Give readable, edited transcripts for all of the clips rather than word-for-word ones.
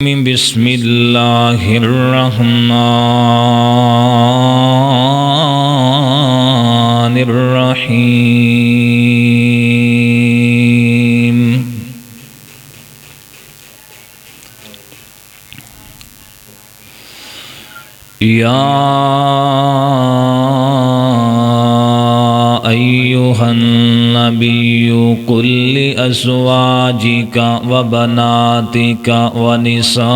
بسم اللہ الرحمن الرحیم یا ایھا النبی قل لأزواجک وبناتک ونساء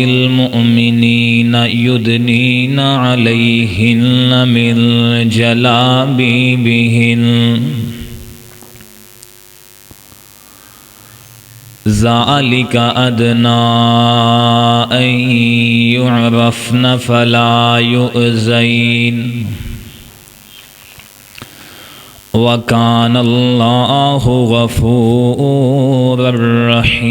المؤمنین یدنین علیہن من جلابیبہن ذالک ادنیٰ ان یعرفن فلا یؤذین وکان اللہ غفورا رحیما۔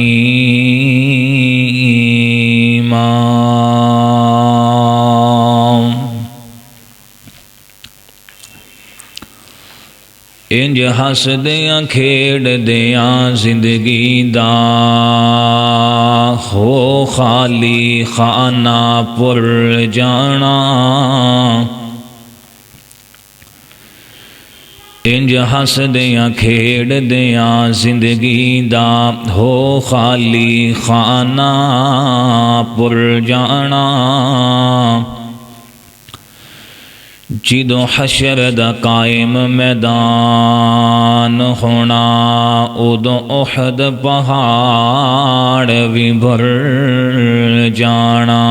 انج ہس دیاں کھیڑ دیاں زندگی دا ہو خالی خانہ پر جانا، انج ہس دیاں کھیڑ دیاں زندگی دا ہو خالی خانہ پر جانا، جدو حشر دا قائم میدان ہونا ادو احد پہاڑ بھی بھر جانا،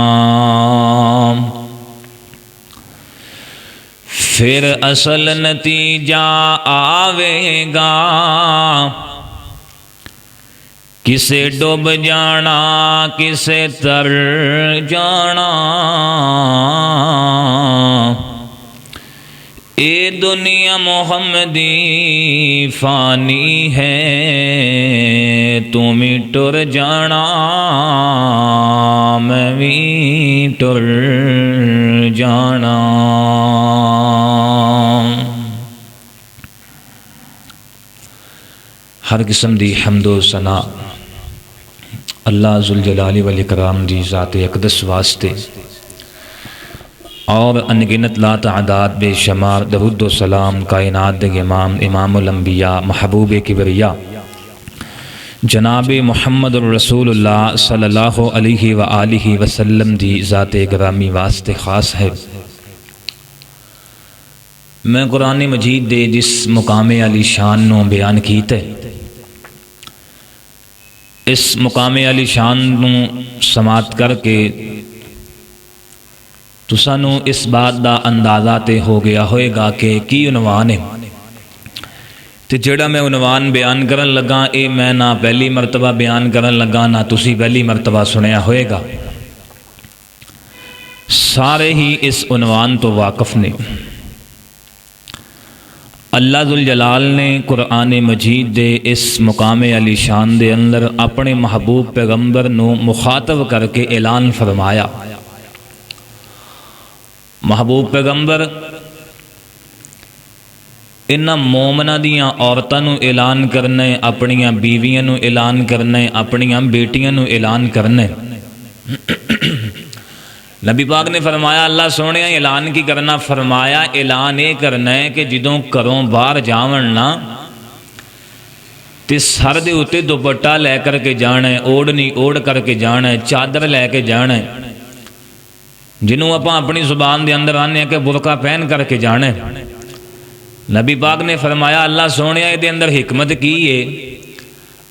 پھر اصل نتیجہ آوے گا، کسے ڈوب جانا کسے تر جانا، اے دنیا محمدی فانی ہے تم ٹر جانا میں بھی ٹر جانا۔ ہر قسم دی حمد و ثنا اللہ ذوالجلال والاکرام دی ذات اقدس واسطے، اور انگنت لا تعداد بے شمار درود و سلام کائنات دے امام امام الانبیاء محبوب کبریا جناب محمد الرسول اللہ صلی اللہ علیہ وآلہ وسلم دی ذات گرامی واسطے خاص ہے۔ میں قرآن مجید دے جس مقام علی شان نو بیان کیتے، اس مقام علی شان نو سماعت کر کے تو سانو اس بات دا اندازہ تے ہو گیا ہوئے گا کہ کی عنوان ہے، تے جڑا میں عنوان بیان کرن لگا اے میں نہ پہلی مرتبہ بیان کرن لگا نہ تسی پہلی مرتبہ سنیا ہوئے گا، سارے ہی اس عنوان تو واقف نے۔ اللہ ذوالجلال نے قرآن مجید دے اس مقام علی شان دے اندر اپنے محبوب پیغمبر نو مخاطب کر کے اعلان فرمایا، محبوب پیغمبر انہاں مومنہ دیاں عورتاں نو اعلان کرنے، اپنیاں بیویاں نو اعلان کرنے، اپنیاں بیٹیاں نو اعلان کرنے۔ نبی پاک نے فرمایا اللہ سونے اعلان کی کرنا، فرمایا اعلان یہ کرنا ہے کہ جدوں گھروں باہر جاونا تے سر دے اتے دوپٹہ لے کر کے جانا ہے، اوڑھنی اوڑھ کر کے جانا ہے، چادر لے کے جانا ہے، جنہوں اپاں اپنی زبان دے اندر آنے کہ برقع پہن کر کے جانے۔ نبی پاک نے فرمایا اللہ سونے دے اندر حکمت کی ہے،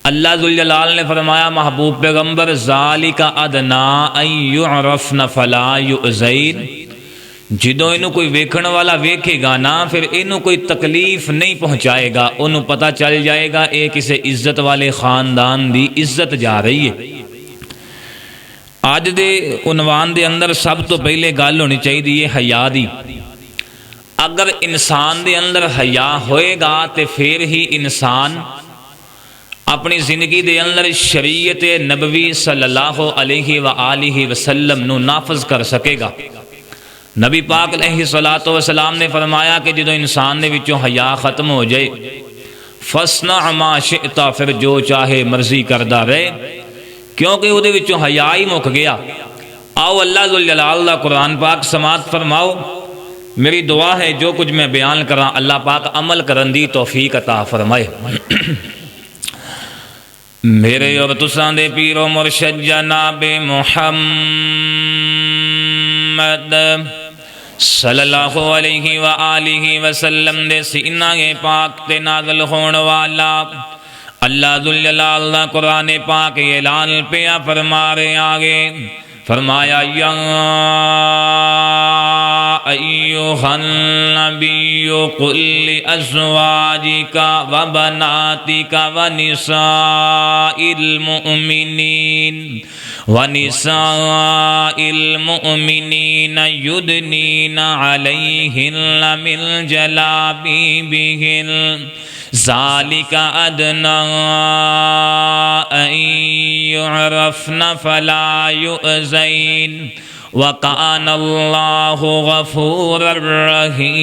اللہ ذوالجلال نے فرمایا محبوب پیغمبر ذالک ادنیٰ ان یعرفن فلا یؤذین، جدوں انہوں کوئی ویکھن والا ویکھے گا نا پھر انہوں کوئی تکلیف نہیں پہنچائے گا، انہوں پتہ چل جائے گا اے کسے عزت والے خاندان دی عزت جا رہی ہے۔ آج دے عنوان دے اندر سب تو پہلے گل ہونی چاہیے حیا دی۔ اگر انسان دے اندر حیا ہوئے گا تے پھر ہی انسان اپنی زندگی دے اندر شریعت نبوی صلی اللہ علیہ وآلہ وسلم نو نافذ کر سکے گا۔ نبی پاک علیہ الصلوۃ والسلام نے فرمایا کہ جدوں انسان دے وچوں حیا ختم ہو جائے فصنع ما شئت، پھر جو چاہے مرضی کردا رہے، کیونکہ وہ دے وچوں حیا ہی مک گیا۔ آؤ اللہ ذوالجلال دا قرآن پاک سماعت فرماؤ۔ میری دعا ہے جو کچھ میں بیان کراں اللہ پاک عمل کرن دی توفیق عطا فرمائے۔ میرے اور تساں دے پیر و مرشد جناب محمد صلی اللہ علیہ وآلہ وسلم دے سینہ پاک تے نازل ہون والا اللہ ذوالجلال دا قرآن پاک اعلان پیا فرما رہے آگے، فرمایا یا ایھا النبی قل لازواجک وبناتک ونساء المؤمنین یدنین علیہن من جلابیبہن ذالک ادنی ان یعرفن فلا یؤذین وَكَانَ اللَّهُ غَفُورًا رَحِيمًا۔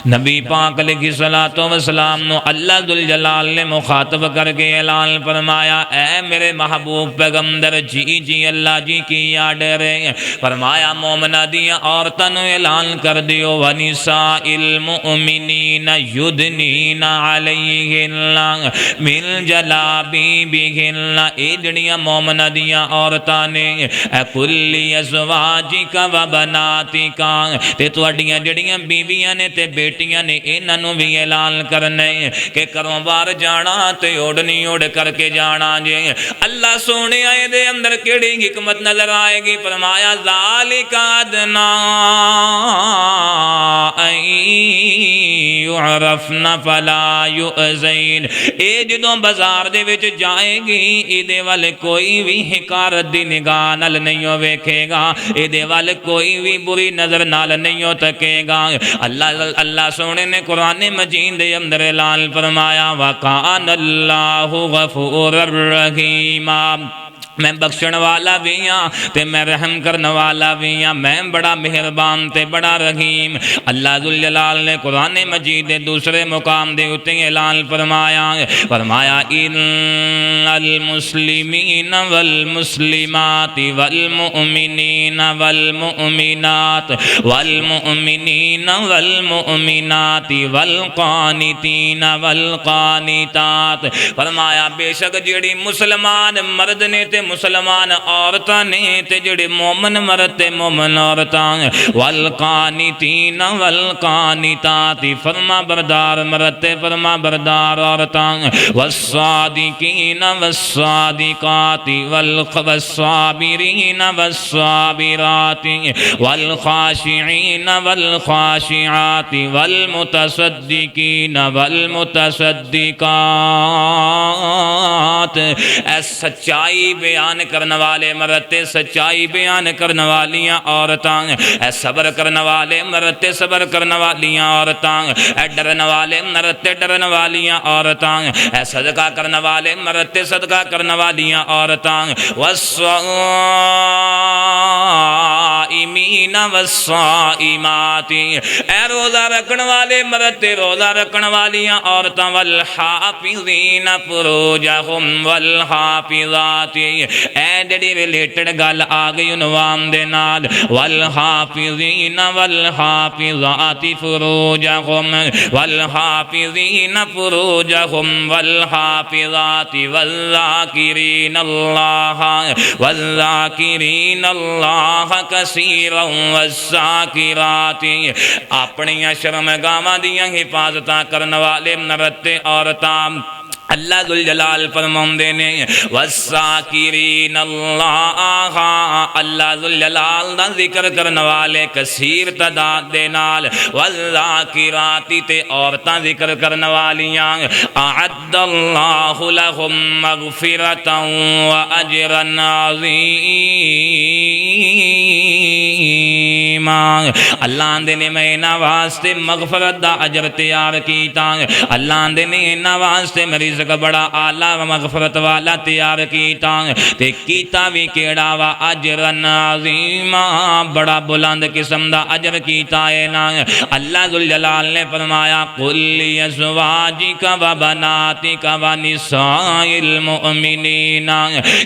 نبی پاک علیہ الصلوۃ والسلام نو اللہ ذوالجلال نے مخاطب کر کے اعلان فرمایا، اے میرے محبوب پیغمبر جی جی اللہ جی کی آڈر ہے، فرمایا مومنہ دیا عورتوں نے اعلان کر دیو ونساء المؤمنین یدنین علیہن من جلابیبہن، اے جڑیاں مومنہ دیا عورتوں نے اے کلی ازواجک و بناتک، تے تواڈیاں جڑیاں بیویاں نے تے بیٹیاں نے انہوں بھی اعلان کرنے کہ کروں بار جانا تے اوڑنی اوڑ کر کے جانا جے۔ اللہ سونے آئے دے اندر کیڑی حکمت نظر آئے گی، فرمایا ذالک ادنی ان یعرفن فلا یؤذین، اے جدوں بازار دے وچ جائے گی ایدے والے کوئی بھی حکارت دی نگاہ نال نہیں ویکھے گا، ایدے والے کوئی بھی بری نظر نال نہیں تکے گا۔ اللہ سونے نے قرآن مجید دے اندر اعلان فرمایا وَكَانَ اللَّهُ غَفُورًا رَحِيمًا، میں بخشن والا بھی ہاں تے میں رحم کرنے والا بھی ہاں، میں بڑا مہربان تے بڑا رحیم۔ اللہ ذوالجلال نے قرآن مجید دے دوسرے مقام دے اتے اعلان فرمایا ان المسلمین والمسلمات والمؤمنین والمؤمنات والمؤمنین والمؤمنات والقانتین والقانتات، فرمایا بے شک جڑی مسلمان مرد نے تے مسلمان عورتاں نے تے جڑے مومن مرد تے مومن عورتاں، والقانتین والقانتات فرما بردار مرد تے فرما بردار عورتاں، والصادقین والصادقات والصابرین والصابرات والخاشعین والخاشعات والمتصدقین والمتصدقات، اے سچائی بیان کرنے والے مرد تے سچائی بیان کرنے والیاں عورتاں، اے صبر کرنے والے مرد تے صبر کرنے والیاں عورتاں، اے ڈرنے والے مرد تے ڈرنے والیاں عورتاں، اے صدقہ کرنے والے مرد تے صدقہ کرنے والیاں عورتاں، والصائمین والصائمات، اے روزہ رکھن والے مرد تے روزہ رکھن والیاں عورتاں، والحافظین فروجہم والحافظات، اے جڑی ریلیٹڈ گل آ گئی عنوان دے نال، والحافظین والحافظات فروجہم والحافظین فروجہم والحافظات والذاکرین اللہ کثیرا والذاکرات، اپنی شرمگاواں دیاں حفاظتاں کرن والے مرد تے عورتاں اللہ ذوالجلال فرماندے نے والذاکرین اللہ، اللہ ذوالجلال دا ذکر کرنے والے کثیر تعداد دے نال، والذاکرات تے عورتاں ذکر کرنے والیاں، اعد اللہ لہم مغفرتا واجرا عظیما۔ عظیما اللہ دے نے میں انہاں واسطے مغفرت دا اجر تیار کیتا اللہ دے نے انہاں واسطے رزق بڑا اعلیٰ و مغفرت والا تیار کیتا تے کیتا بھی کیڑا وا اجر عظیما بڑا بلند قسم دا اجر کیتا ہے نا اللہ ذوالجلال نے فرمایا قل لازواجک و بناتک و نساء المؤمنین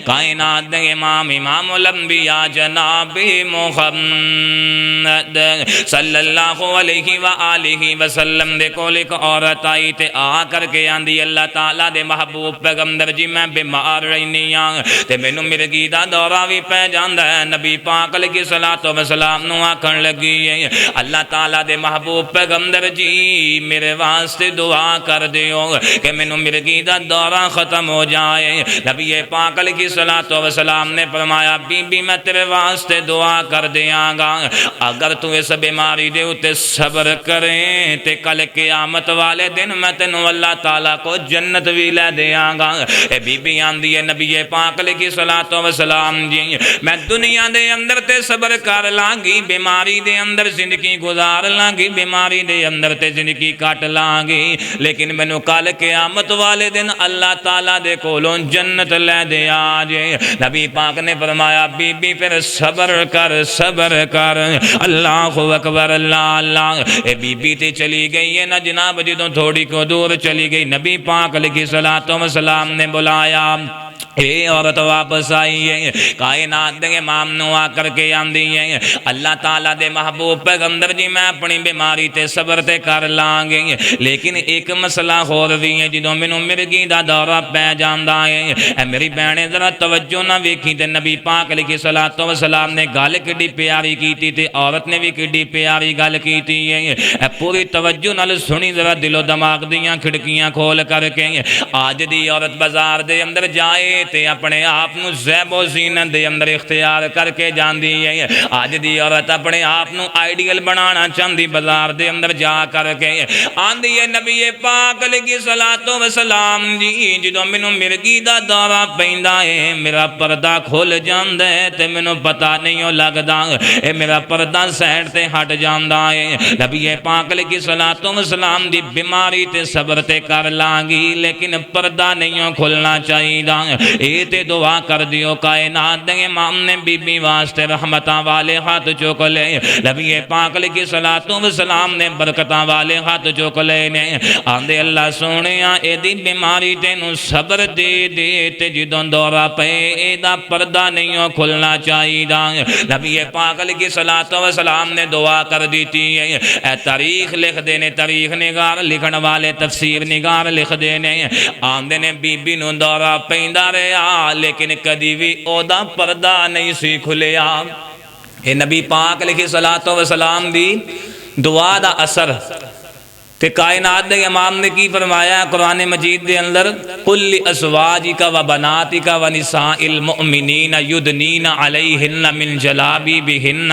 کائنات دے امام الانبیاء جناب محمد صلی اللہ علیہ وآلہ وسلم دے کول ایک عورت آئی تے آ کر کے آندی اللہ تعالیٰ دے محبوب پیغمبر جی میں بیمار رہنی ہاں تے مینوں مرگی دا دورہ بھی پہ جاندا ہے نبی پاک علیہ الصلوۃ والسلام نو آکھن لگی ہے اللہ تعالیٰ دے محبوب پیغمبر جی میرے واسطے دعا کر دیو کہ مینوں مرگی دا دورہ ختم ہو جائے نبی پاک علیہ الصلوۃ والسلام نے فرمایا بی بی میں تیرے واسطے دعا کر دیاں گا اگر تو اس بیماری دے اتے صبر کریں تے کل قیامت والے دن میں تینوں اللہ تعالیٰ کو جنت بھی لے دیاں گا اے بی بی آندی ہے نبی پاک علیہ الصلوۃ والسلام جی میں دنیا دے اندر تے صبر کر لانگی بیماری دے اندر زندگی گزار لانگی بیماری دے اندر تے زندگی کٹ لانگی لیکن مینوں کل قیامت والے دن اللہ تعالیٰ دے کولوں جنت لے دیا جے نبی پاک نے فرمایا بی بی پھر صبر کر اللہ اکبر اللہ اللہ اے بی بی تے چلی گئی ہے نا جناب جدوں تھوڑی کو دور چلی گئی نبی پاک علیہ الصلوۃ والسلام نے بلایا اے عورت واپس آئی ہے کائنات دے امام نو آ کر کے آندی ہے اللہ تعالیٰ دے محبوب پیغمبر جی میں اپنی بیماری تے صبر تے کر لان گے لیکن ایک مسئلہ ہور بھی ہے جدوں مینوں مرگی دا دورہ پہ جاندا ہے اے میری بہنے ذرا توجہ نہ ویکھی تے نبی پاک علیہ الصلوۃ والسلام نے گل کڈی پیاری کیتی تے عورت نے بھی کڈی پیاری گل کیتی ہے اے پوری توجہ نال سنی ذرا دل و دماغ دیاں کھڑکیاں کھول کر کے آج دی عورت بازار دے اندر جائے تے اپنے آپ نو زیب و زینت دے اندر اختیار کر کے جاندی ہے آج دی عورت اپنے آپ نو آئیڈیل بنانا چاندی بازار دے اندر جا کر کے آندی ہے نبی پاک علیہ الصلوۃ والسلام جی جدوں مینوں مرگی دا دورہ پیندا ہے میرا پردہ کھل جاندا ہے تے مینوں پتہ نہیں لگدا اے میرا پردہ سائڈ تے ہٹ جاندا ہے نبی پاک علیہ الصلوۃ والسلام دی بیماری تے صبر تے کر لانگی لیکن پردہ نہیں کھلنا چاہیدا اے تے دعا کر دیو کائنات دے امام نے بی بی واسطے رحمتاں والے ہاتھ چوک لے نبی پاک علیہ الصلوۃ والسلام نے برکتاں والے ہاتھ چوک لے نے آندے اللہ سونیا اے دی بیماری تینوں صبر دے دے تے جدوں دورہ پے اے دا پردہ نہیں کھلنا چاہیدا نبی پاک علیہ الصلوۃ والسلام نے دعا کر دیتی ہے اے تاریخ لکھ دے نے تاریخ نگار لکھن والے تفسیر نگار لکھ دے نے آندے نے بی بی نوں دورہ پیندا رہیا لیکن کدی بھی او دا پردہ نہیں سی کھلیا اے نبی پاک علیہ الصلوۃ والسلام دی دعا دا اثر تے کائنات دے امام نے کی فرمایا قرآن مجید دے اندر قل لازواجک و بناتک و نساء المؤمنین یدنین علیہن من جلابیبہن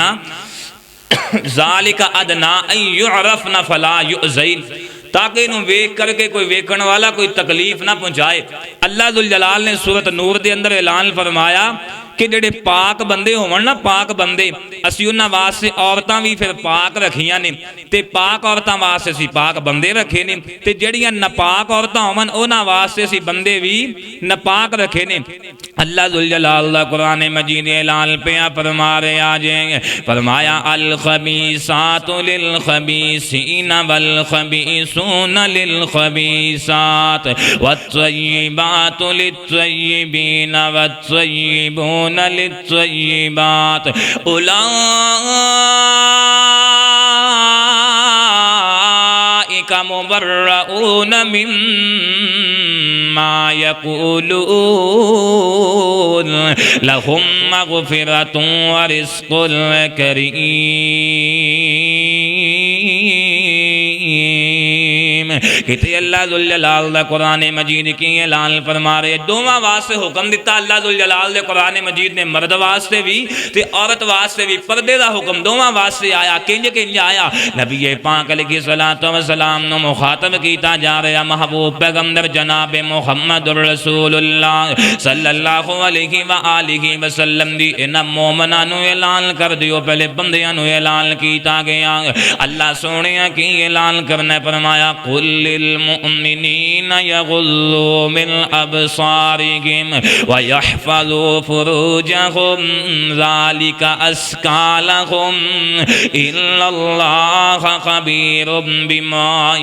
ذالک ادنا ان یعرفن فلا یؤذین تاکہ انہوں ویک کر کے کوئی ویکن والا کوئی تکلیف نہ پہنچائے اللہ ذوالجلال نے سورۃ نور دے اندر اعلان فرمایا کہ جڑے پاک بندے ہون نا پاک بندے اسی انہاں واسطے عورتاں بھی پھر پاک رکھیاں نے تے پاک عورتاں واسطے اسی پاک بندے رکھے نے تے جڑیاں ناپاک عورتاں ہون انہاں واسطے اسی بندے بھی ناپاک رکھے نے اللہ ذوالجلال قرآن مجید اعلان پہ فرما رہے آجیں فرمایا الخبیثات للخبیثین والخبیثون للخبیثات والطیبات للطیبین والطیبون للطیبات اولئک مبرؤون مما یقولون لهم مغفرۃ ورزق کریم کہتے اللہ ذوالجلال دا قرآن مجید کی اعلان فرما رہے دوواں واسطے حکم دیتا اللہ ذوالجلال دے قرآن مجید نے مرد واسطے بھی تے عورت واسطے بھی پردے دا حکم دوواں واسطے آیا کنج آیا نبی پاک علیہ الصلوۃ والسلام نو مخاطب کیتا جا رہا محبوب پیغمبر جناب محمد رسول اللہ صلی اللہ علیہ وآلہ وسلم دی انہاں مومناں نو اعلان کر دیو پہلے بندیاں نو اعلان کیتا گیا اللہ سونے کی اعلان کرنے فرمایا قل للمؤمنین یغضوا من ابصارہم ویحفظوا فروجہم ذالک ازکی لہم ان اللہ خبیر بما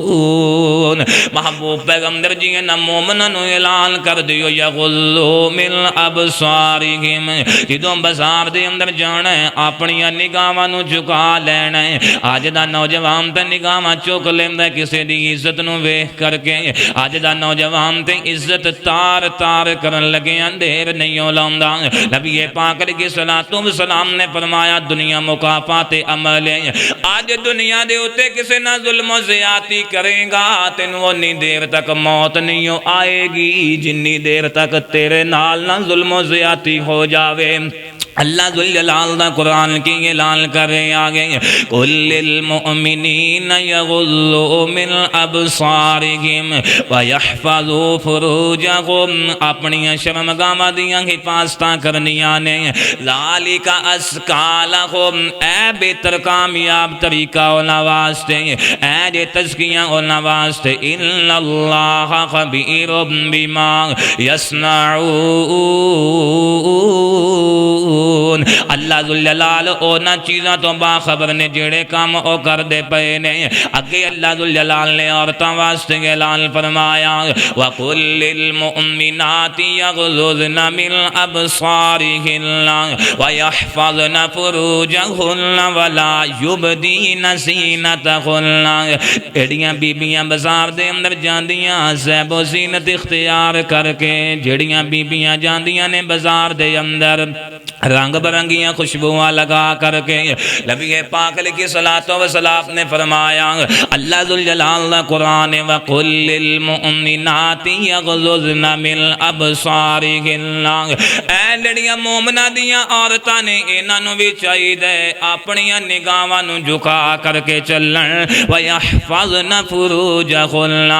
یصنعون محبوب پیغمبر جی نا مومنوں نو اعلان کر دیو یغضوا من ابصارہم جدوں بازار دے اندر جانا ہے اپنی نگاہاں نو جھکا لینا ہے اج دا نوجوان تے نگاہاں چک لیندا کسے دی عزت نو ویکھ کر کے اج دا نوجوان تے عزت تار تار کرن لگے اندھیر نہیں لاوندا نبی پاک علیہ الصلوۃ والسلام نے فرمایا دنیا مکافات عمل ہے اج دنیا دے اوتے کسے نہ ظلم و زیادتی کرے گا تینوں اونی دیر تک موت نہیں آئے گی جنی دیر تک تیرے نال نہ ظلم و زیادتی ہو جاوے اللہ ذوالجلال دا قرآن کی اعلان کرے آگے قل للمؤمنین یغضوا من ابصارہم ویحفظوا فروجہم اپنی شرمگاہاں دیاں حفاظتاں کرنیاں نے ذالک ازکی لہم اے بہتر کامیاب طریقہ انہاں واسطے اے جے تزکیہ انہاں واسطے ان اللہ خبیر بما یصنعون اللہ ذوالجلال اونا چیزاں تو باخبر نے جڑے کام او کر دے پے نے اگے اللہ ذوالجلال نے عورتاں واسطے اعلان فرمایا وَقُلْ لِلْمُؤْمِنَاتِ يَغْضُضْنَ مِنْ أَبْصَارِهِنَّ وَيَحْفَظْنَ فُرُوجَهُنَّ وَلَا يُبْدِينَ زِينَتَهُنَّ ایڑیاں بیبیاں بازار دے اندر جاندیاں زیب و زینت اختیار کر کے جڑیاں بیبیاں جاندیاں نے بازار دے اندر رنگ برنگیاں خوشبواں لگا کر کے نبی پاک علیہ الصلوۃ والسلام نے فرمایا اللہ ذوالجلال دا قرآن وَقُلْ لِلْمُؤْمِنَاتِ يَغْضُضْنَ مِنْ أَبْصَارِهِنَّ اے لڑیاں مومنہ دیاں عورتاں نے انہاں نو بھی چاہیے اپنی نگاہاں نو جھکا کر کے چلن وَيَحْفَظْنَ فُرُوجَهُنَّ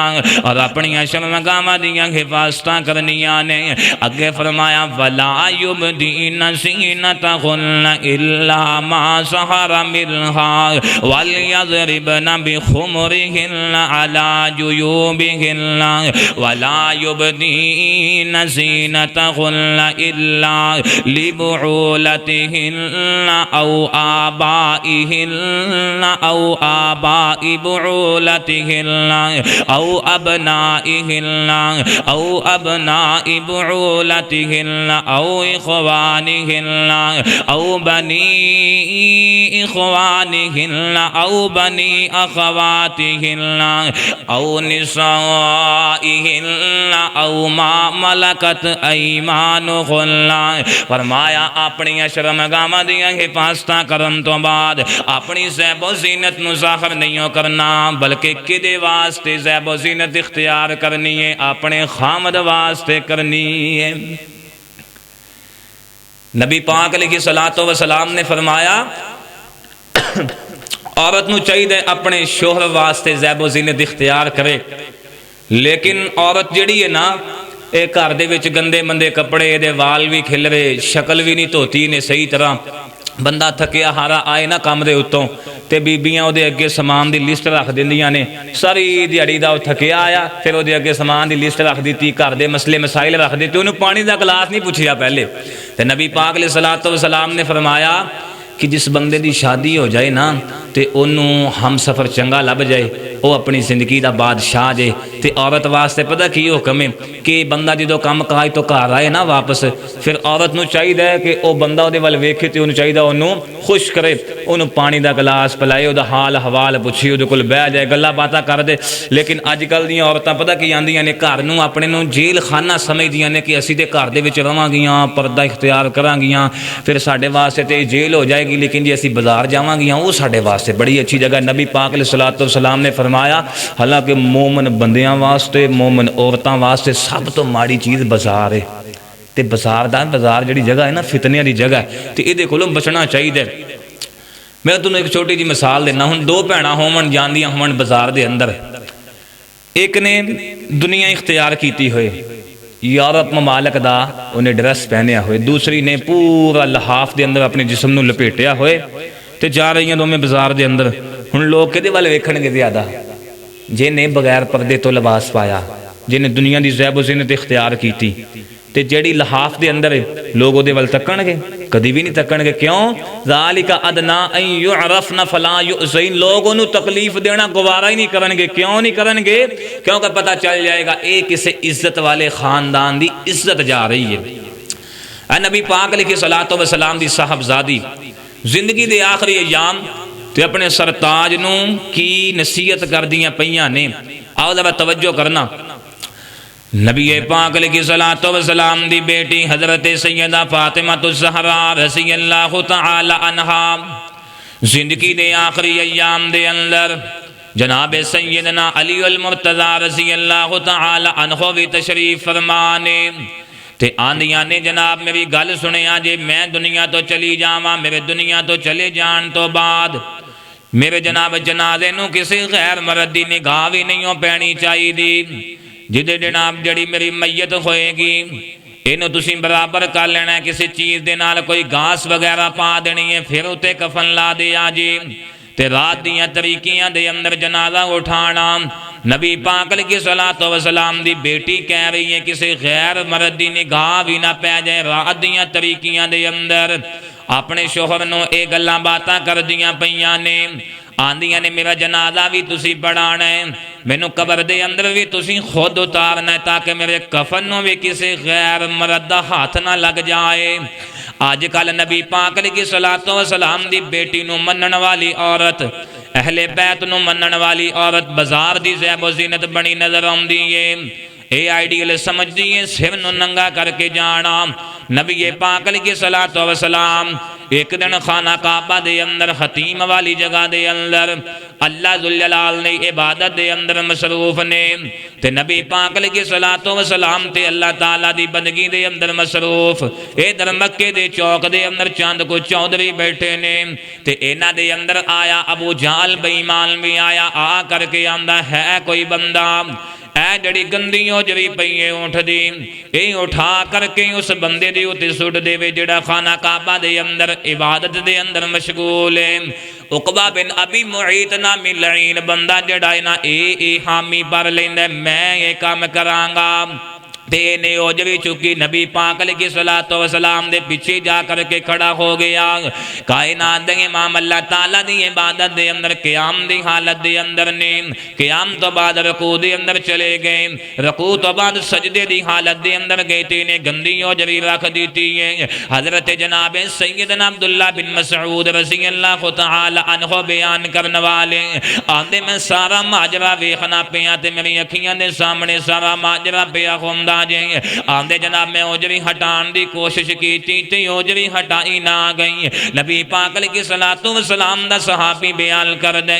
اور اپنی شرمگاہاں دیاں حفاظتاں کرنیاں نے اگے فرمایا وَلَا يُبْدِينَ زِينَتَهُنَّ إِلَّا مَا ظَهَرَ مِنْهَا وَلْيَضْرِبْنَ بِخُمُرِهِنَّ عَلَى جُيُوبِهِنَّ وَلَا يُبْدِينَ زِينَتَهُنَّ إِلَّا لِبُعُولَتِهِنَّ أَوْ آبَائِهِنَّ أَوْ آبَاءِ بُعُولَتِهِنَّ أَوْ أَبْنَائِهِنَّ أَوْ أَبْنَاءِ بُعُولَتِهِنَّ أَوْ إِخْوَانِهِنَّ أو بني إخوانهن أو بني أخواتهن أو نسائهن أو ما ملكت أيمانهن فرمایا اپنی شرمگاہاں دیاں حفاظتاں کرن تو بعد اپنی زیب و زینت نو ظاہر نہیں کرنا بلکہ کدے واسطے زیب و زینت اختیار کرنی ہے اپنے خامد واسطے کرنی ہے نبی پاک علیہ الصلوۃ والسلام نے فرمایا عورت نو چاہیے اپنے شوہر واسطے زیب و زینت اختیار کرے لیکن عورت جڑی ہے نا اے گھر دے وچ گندے مندے کپڑے دے وال بھی کھل رہے شکل بھی نہیں دھوتی نے صحیح طرح بندہ تھکیا ہارا آئے نا کام دے اتوں تے بیبیاں او دے اگے سامان دی لسٹ رکھ دیندیاں نے ساری دیہڑی دا تھکیا آیا پھر او دے اگے سامان دی لسٹ رکھ دیتی گھر دے مسئلے مسائل رکھ دیتے انہوں پانی دا گلاس نہیں پوچھیا پہلے تے نبی پاک علیہ الصلوۃ والسلام نے فرمایا کہ جس بندے دی شادی ہو جائے نا تے انہوں ہم سفر چنگا لب جائے وہ اپنی زندگی دا بادشاہ جائے تے عورت واسطے پتہ کی حکم ہے کہ بندہ جدو کام کاج تو گھر آئے نا واپس پھر عورت نو چاہیے کہ وہ بندہ وہ ول ویکھے تے انہوں چاہیے انہوں خوش کرے انہوں پانی دا گلاس پلائے وہ حال حوال پوچھی وہ کول بہ جائے گلا باتاں کر دے لیکن اج کل دیاں عورتاں پتہ کی آندیاں نے گھر نو اپنے نو جیل خانہ سمجھدیاں نے کہ اسی تے گھر دے وچ رہواں گیاں پردہ اختیار کراں گیاں پھر ساڈے واسطے تے جیل ہو جائے گی لیکن جی اسی بازار جاواں گیاں وہ ساڈے واسطے واسطے بڑی اچھی جگہ ہے۔ نبی پاک علیہ الصلوۃ والسلام نے فرمایا حالانکہ مومن بندیاں واسطے مومن عورتاں واسطے سب تو ماڑی چیز بازار ہے، تے بازار جڑی جگہ ہے نا فتنیاں دی جگہ ہے، تے یہ کولوں بچنا چاہیے۔ میں تمہیں ایک چھوٹی جی مثال دینا، ہوں دو بھیناں ہون جاندیاں ہون بازار دے اندر، ایک نے دنیا اختیار کیتی ہوئے یورپ ممالک دا انہیں ڈریس پہنیا ہوئے، دوسری نے پورا لحاف دے اندر اپنے جسم نو لپیٹیا ہوئے تے جا رہی ہیں دونوں بازار دے اندر۔ ہن لوگ کدے والے ویکھن گے زیادہ؟ جنہیں بغیر پردے تو لباس پایا، جنہیں دنیا دی زیب و زینت اختیار کیتی، تے جیڑی لحاف دے اندر لوگ او دے ول تکن گے؟ کدی بھی نہیں تکن گے۔ کیوں؟ ذالک ادنا ان یعرفن فلا یؤذین، لوگ انہوں تکلیف دینا گوارا ہی نہیں کرن گے۔ کیوں نہیں کرن گے؟ کیونکہ پتہ چل جائے گا ایک کسی عزت والے خاندان دی عزت جا رہی ہے۔ اے نبی پاک علیہ الصلوۃ والسلام دی صاحبزادی زندگی دے آخری ایام تے اپنے سرتاج نو کی نصیحت کر دیاں پیاں نے، آؤ ذرا توجہ کرنا۔ نبی پاک علیہ الصلوۃ والسلام دی بیٹی حضرت سیدہ فاطمہ الزہرا رضی اللہ تعالی عنہا زندگی دے آخری ایام دے اندر جناب سیدنا علی المرتضی رضی اللہ تعالی عنہ بھی تشریف فرمانے تے آندیاں نے جناب میری گل سنیا جے میں دنیا تو چلی جاواں، میرے دنیا تو چلے جان تو بعد میرے جناب جنازے نو کسی غیر مرد دی نگاہ بھی نہیں پینی چاہیے دی، جدے جناب جڑی میری میت ہوئے گی انہوں تسی برابر کر لینا ہے، کسی چیز دے نال کوئی گھاس وغیرہ پا دینی ہے، پھر اتے کفن لا دیا جی تے رات دیاں طریقیاں دے اندر جنازہ اٹھانا۔ نبی پاک علیہ الصلوۃ والسلام دی بیٹی کہہ رہی ہے کسی غیر مرد دی نگاہ بھی نہ پہ جائے، رات دیاں طریقیاں دے اندر اپنے شوہر نو اے گلاں باتاں کر دیاں پیاں نے، آندیاں نے میرا جنازہ بھی تسی پڑھانا ہے، مینوں قبر دے اندر بھی تسی خود اتارنا ہے تاکہ میرے کفن نو بھی کسی غیر مرد دا ہاتھ نہ لگ جائے۔ آج کل نبی پاک علیہ الصلوۃ والسلام دی بیٹی نو منن والی عورت، اہل بیت نو منن والی عورت بازار دی زیب و زینت بنی نظر آندی ہے، اے آئیڈیل سمجھ دیئے سر نو ننگا کر کے جانا۔ نبی پاک علیہ الصلوۃ والسلام ایک دن خانہ کعبہ دے اندر خطیم والی جگہ دے اندر اللہ ذوالجلال نے عبادت دے اندر مصروف نے تے نبی پاک علیہ الصلوۃ والسلام تے اللہ تعالیٰ دی بندگی دے اندر مصروف۔ ادھر مکے دے چوک دے اندر چاند کو چودھری بیٹھے نے تے اینا دے اندر آیا ابو جہل بے ایمان بھی آیا، آ کر کے آندا ہے کوئی بندہ اے جڑی گندی اوجری پئی اٹھ دی، اے اٹھا کر کے اس بندے دی اتے سٹ دے وے جڑا خانہ کعبہ دے اندر عبادت دے اندر مشغول ہے۔ عقبہ بن ابی معیط نامی لعین بندہ جڑا ہے نا اے حامی پر لیندے میں یہ کام کرانگا تے نے اوجری چکی نبی پاک علیہ الصلوۃ والسلام دے پیچھے جا کر کے کھڑا ہو گیا۔ کائنات دے امام اللہ تعالیٰ دی عبادت دے اندر قیام دی حالت دے اندر نے، قیام تو بعد رکوع دے اندر چلے گئے، رکوع تو بعد سجدے دی حالت دے اندر گئے تے نے گندی اوجری رکھ دیتی ہے۔ حضرت جناب سیدنا عبداللہ بن مسعود رضی اللہ تعالی عنہ بیان کرنے والے آندے میں سارا ماجرہ ویکھنا پیا تے میری اکھیاں دے سامنے سارا ماجرہ پیا ہوندا آندے جناب میں اوجری ہٹان دی کوشش کی تے اوجری ہٹائی نہ گئی۔ نبی پاک علیہ الصلوۃ والسلام دا صحابی بیان کر دے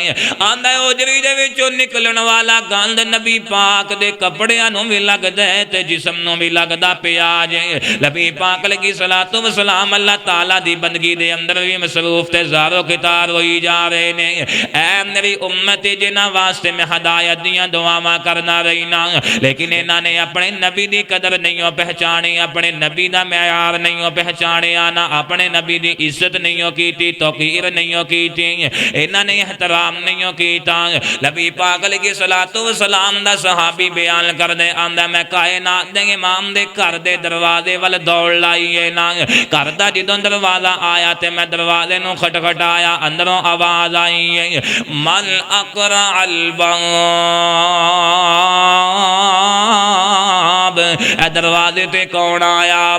آندا اوجری دے وچوں نکلن والا گند نبی پاک دے کپڑیاں نوں بھی لگدا ہے تے جسم نوں بھی لگدا پیا جے۔ نبی پاک علیہ الصلوۃ والسلام اللہ تعالی دی بندگی دے اندر بھی مصروف تے زارو کتار ہوئی جا رہے نے۔ اے میری امت جنہاں واسطے میں ہدایت دیاں دعاواں کرنا رہینا، لیکن انہاں نے اپنے نبی دی قدر نہیں ہو پہچانی، اپنے نبی دا معیار نہیں ہو پہچانے، آنا اپنے نبی دی عزت نہیں ہو کیتی، توقیر نہیں ہو کیتی، انہاں نے احترام نہیں ہو کیتا۔ نبی پاک علیہ الصلوۃ والسلام دا صحابی بیان کر دے آندا میں کائنات دے امام دے گھر دے دروازے ول دوڑ لائیے نا، گھر دا جدوں دروازہ آیا تے میں دروازے نو کھٹکھٹایا، اندروں آواز آئی ہے من اقرع الباب، اے دروازے تے کون آیا؟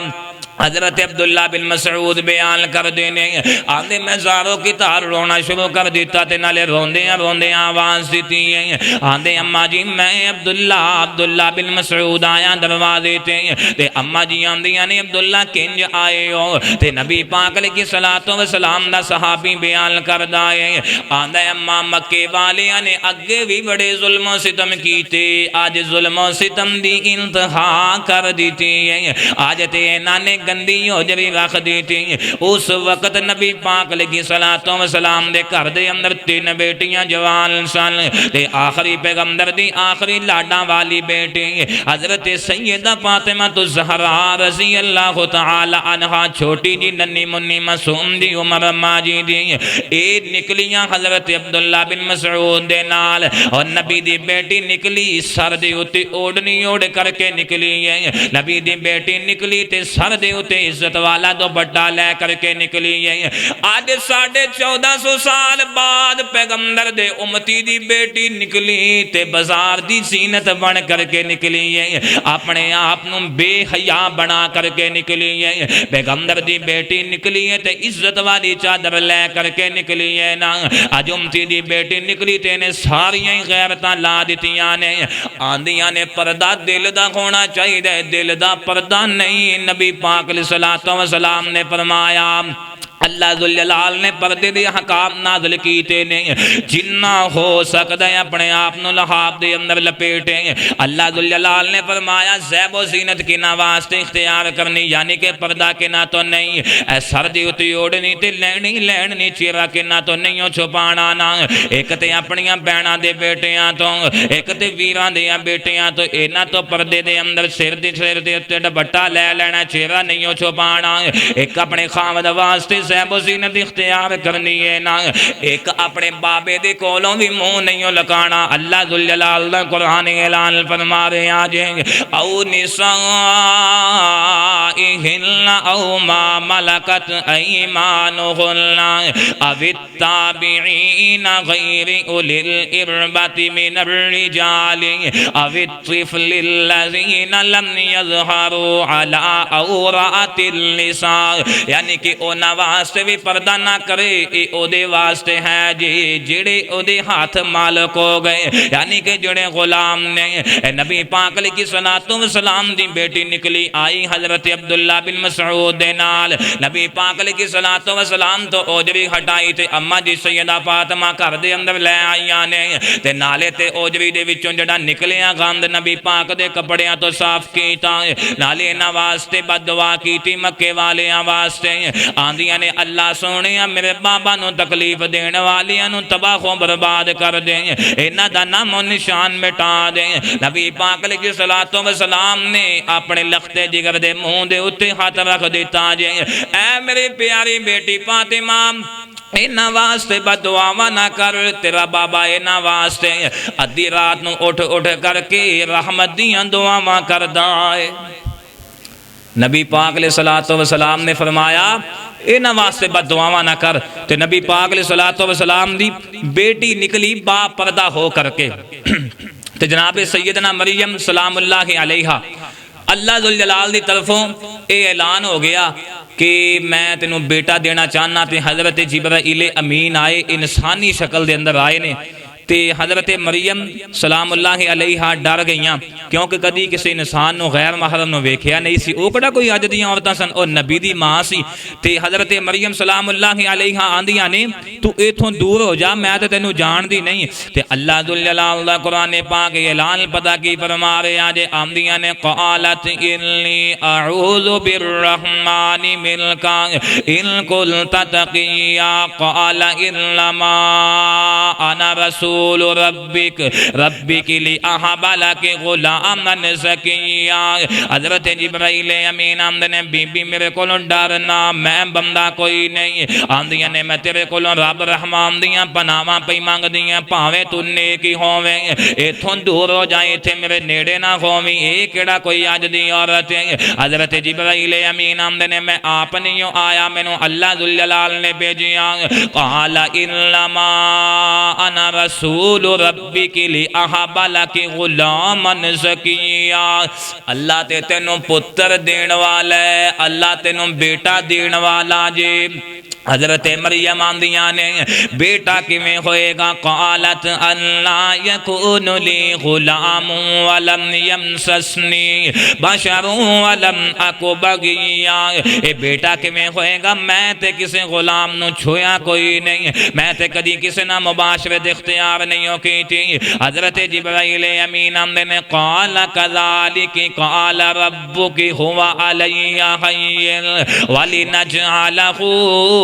حضرت عبداللہ بن مسعود بیان کر دینے آندے میں زاروں کی تار رونا شروع کر دیتا تے نالے روندے آواز دیتی ہیں آندے اماں جی میں عبداللہ بن مسعود آیا دروازے تے اماں جی آندیاں نے عبداللہ کنج آئے ہو تے نبی پاک علیہ الصلوۃ والسلام دا صحابی بیان کر دائے آندے اماں مکے والیاں نے اگے بھی بڑے ظلم و ستم کیتے آج ظلم و ستم دی انتہا کر دیتی ہیں آج تے نانے گندی ہوجری رکھ دیتی اس وقت نبی پاک علیہ الصلوۃ والسلام دے گھر دے اندر 3 بیٹیاں جوان سن تے آخری پیغمبر دی آخری لاڈاں والی بیٹی حضرت سیدہ فاطمہ الزہرا رضی اللہ تعالی عنہا چھوٹی جی ننی منی معصوم دی عمر اماں جی دی اے نکلیاں حضرت عبداللہ بن مسعود دے نال اور نبی دی بیٹی نکلی سر دے اتے اوڑنی اوڑ کر کے نکلی ہے نبی دی بیٹی نکلی تے سر دے اتے عزت والا دوپٹہ لے کر کے نکلی ہے آج 1450 سال بعد پیغمبر دے امتی دی بیٹی نکلی تے بازار دی زینت بن کر کے نکلی ہے اپنے آپ نو بے حیا بنا کر کے نکلی ہے پیغمبر دی بیٹی نکلی ہے تے عزت والی چادر لے کر کے نکلی ہے نا آج امتی دی بیٹی نکلی تے نے ساریاں غیرتاں لا دتیاں نے آندیاں نے پردہ دل دا ہونا چاہیے دل دا پردہ نہیں نبی پاک علیہ الصلوۃ والسلام نے فرمایا اللہ ذوالجلال نے پردے دے حکام نازل کیتے نے جنہ ہو سکتا ہے اپنے آپ نو لحاف دے اندر لپیٹے اللہ ذوالجلال نے فرمایا زیب و زینت کی نہ واسطے اختیار کرنی یعنی کہ پردہ کے نہ تو نہیں اے سر دی اتی اوڑنی تے لینی چیرہ کے نہ تو نہیں چھپانا نہ ایک تے اپنیاں بہناں دے بیٹیاں تو ایک تے ویراں دیاں بیٹیاں تو اینا تو پردے دے اندر سر دے دوپٹہ لے لینا چیرہ نہیں چھپانا ایک اپنے خاوند واسطے زیب و زینت اختیار کرنی ہے نا ایک اپنے بابے دے کولوں بھی منہ نہیں لکانا اللہ ذوالجلال دا قرآن اعلان فرما رہے آجیں او نسائہن او ما ملکت ایمانہن او التابعین غیر اولی الاربت من الرجال او الطفل الذین لم یظہروا علی عورات النساء یعنی کہ او واسطے بھی پردہ نہ کرے اے او دے واسطے ہے جڑے او دے ہاتھ مالک ہو گئے یعنی کہ جڑے غلام نے اے نبی پاک علیہ الصلوۃ والسلام دی بیٹی نکلی آئی حضرت عبداللہ بن مسعود دے نال نبی پاک علیہ الصلوۃ والسلام تو اوجری ہٹائی تے اماں جی سیدہ فاطمہ گھر دے اندر لے آئیاں نے تے نالے تے اوجری دے وچوں جڑا نکلیا گند نبی پاک دے کپڑیاں تو صاف کیتا نالے نہ واسطے بد دعا کیتی مکے والیاں واسطے آندیاں نے اللہ سونیا میرے بابا نو تکلیف دین والیاں نو تباہ و برباد کر دیں انہاں دا نام و نشان مٹا دیں نبی پاک علیہ الصلوۃ والسلام نے اپنے لختے جگر دے منہ دے اتے ہاتھ رکھ دیتا جے اے میری پیاری بیٹی فاطمہ اینا واسطے بدعاواں نہ کر تیرا بابا اینا واسطے ادھی رات نو اٹھ کر کے رحمت دیاں دعاواں کردا ہے نبی پاک علیہ الصلوۃ والسلام نے فرمایا اینا واسطے بد دعاواں نہ کر تے نبی پاک علیہ الصلوۃ والسلام دی بیٹی نکلی با پردہ ہو کر کے تے جناب سیدنا مریم سلام اللہ علیہا اللہ ذوالجلال دی طرفوں اے اعلان ہو گیا کہ میں تینوں بیٹا دینا چاہنا تے حضرت جبرائیل امین آئے انسانی شکل دے اندر آئے نے تے حضرت مریم سلام اللہ علیہا ڈر گئیاں کیونکہ کدی کسی انسان نو غیر محرم نو ویکھیا نہیں سی او کڑا کوئی اج دیاں عورتاں سن او نبی دی ماں سی تے حضرت مریم سلام اللہ علیہا آندیاں نے تو ایتھوں دور ہو جا میں تے تینوں جان دی نہیں تے اللہ ذوالجلال دا قرآن پاک اعلان پتہ کی فرما رہے آجے آندیاں نے قالت انی اعوذ بالرحمن منک ان کنت تقیا قال انما انا رسول ربک لی احب لک غلاما زکیا حضرت جبرائیل امین آمد نے بی بی میرے کولوں ڈرنا میں بندہ کوئی نہیں آندیاں نے میں تیرے کولوں رب رحمان دیاں پناواں پئی مانگ دیاں پاویں تو نیکی ہوویں ایتھوں دور ہو جائیں ایتھے میرے نیڑے نہ ہوویں اے کیڑا کوئی اج دی عورت ہے حضرت جبرائیل امین آمد نے میں آپ نہیں آیا مینوں اللہ ذوالجلال نے بھیجیا قال انما انا رسول رسول ربک لأہب لک غلاما زکیا، اللہ تے تینوں پتر دین والا ہے، اللہ تینوں بیٹا دین والا جے۔ حضرت مریم آندیاں نے بیٹا کیویں ہوئے گا؟ قالت اللہ یکون لی غلام ولم یمسسنی بشر ولم اک بغیا، اے بیٹا کیویں ہوئے گا؟ میں تے کسے غلام نو چھویا کوئی نہیں، میں تے کدی کسے نہ مباشرت اختیار نہیں ہو کی تھی۔ حضرت جبرائیل امین آمدے نے قال کذالک قال ربک هو علی حین ولنجعلہ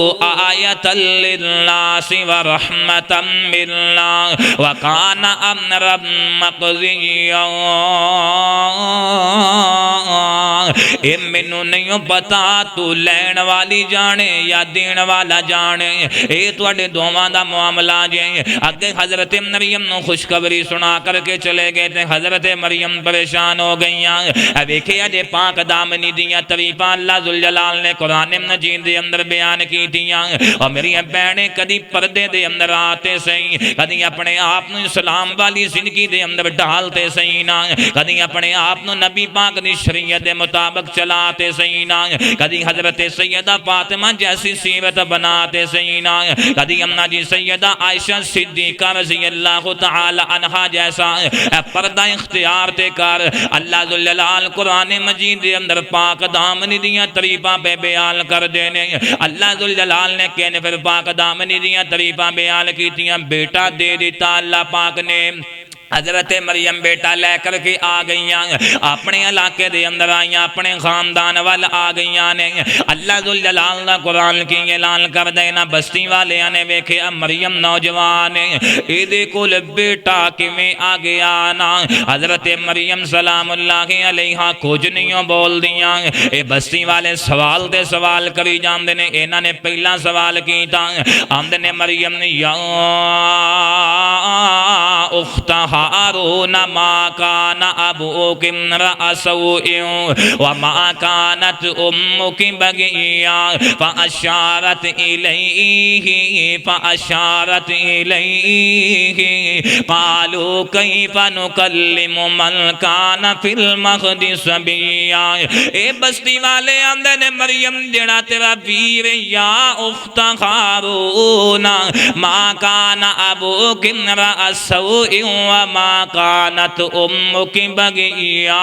آیتا للناس ورحمتا منا وکان امرا مقضیا۔ اے مینوں نہیں پتا تو لین والی جانے یا دین والا جانے، اے تواڈے دوواں دا معاملہ جے۔ اگے حضرت مریم نو خوشخبری سنا کر کے چلے گئے تھے، حضرت مریم پریشان ہو گئیاں۔ ویکھیا جے پاک دامنی دیاں طریقاں اللہ ذوالجلال نے قرآن مجید دے اندر بیان کی تھیاں، اور میری بہنیں کدی پردے دے اندر آتے سہی، کدی اپنے آپ نو اسلام والی زندگی دے اندر ڈالتے سہی نا، کدی اپنے آپ نو نبی پاک دی شریعت دے مطابق چلاتے سہی نا، کدی حضرت سیدہ فاطمہ جیسی سیرت بناتے سہی نا، کدی امنا جی سیدہ عائشہ صدیقہ رضی اللہ تعالی عنہا جیسا پردہ اختیار تے کر۔ اللہ ذوالجلال قرآن مجید دے اندر پاک دامنی دیاں طریقاں پہ بیان کر دینے، اللہ ذوالجلال نے کہنے پھر پاک دامنی دیاں طریقاں بیان کیتیاں، بیٹا دے دیتا اللہ پاک نے۔ حضرت مریم بیٹا لے کر کے آ گئیاں، اپنے علاقے دے اندر آئیاں، اپنے خاندان وال آ گئیاں نے۔ اللہ ذوالجلال دا قرآن کی اعلان کر دینا، بستی والے نے ویکھے مریم نوجوان اے دے کول بیٹا کیویں آ گیا نا۔ حضرت مریم سلام اللہ علیہا کچھ نہیں بول دیاں، اے بستی والے سوال دے سوال کری جاندے نے۔ انہاں نے پہلا سوال کیتا، آمدے نے مریم نے یا اخت ہارون ما کان ابوک امرأ سوء وما کانت امک بغیا فاشارت الیہ قالوا کیف نکلم من کان فی المہد صبیا۔ اے بستی والے آندے نے مریم جڑا تیرا ویر یا اخت ہارون ما کان ابوک امرأ سوء وما کانت امک بغیا۔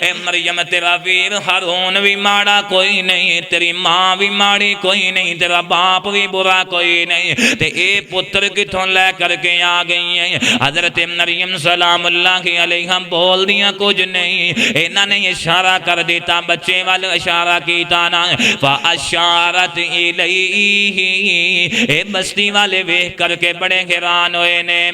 اے مریم تیرا ویر ہارون بھی ماڑا کوئی نہیں، تیری ماں بھی ماڑی کوئی نہیں، تیرا باپ بھی برا کوئی نہیں، تے اے پتر کتھوں لے کر کے آ گئی ہیں؟ حضرت مریم سلام اللہ علیہ بول دیا کچھ نہیں، انہاں نے اشارہ کر دیتا، بچے والے اشارہ کیتا نا۔ فاشارت الیہ، اے بستی والے ویکھ کر کے بڑے حیران ہوئے نے۔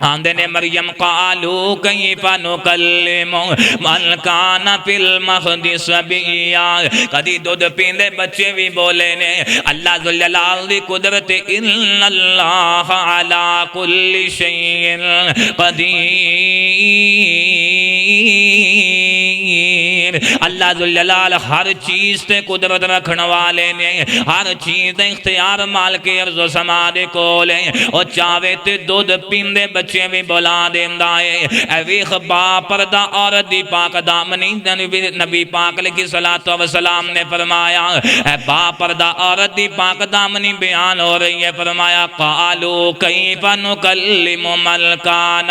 آندے نے مریم قالوا کیف نکلم من کان فی المہد صبیا۔ کدی دودھ پیندے بچے بھی بولے نے۔ اللہ ذوالجلال دی قدرت ان اللہ علی کل شیء قدیر، اللہ ذوالجلال ہر چیز تے قدرت رکھنے والے نے، ہر چیز تے اختیار مالک ارض و سما دے کولے، او چاہے تے دودھ پیندے بچے بھی بلا دیندا ہے۔ اے ویکھ با پردہ عورت دی پاک دامنی نبی پاک علیہ الصلوۃ والسلام نے فرمایا، اے با پردہ عورت دی پاک دامنی بیان ہو رہی ہے، فرمایا قالوا کیف نکلم من کان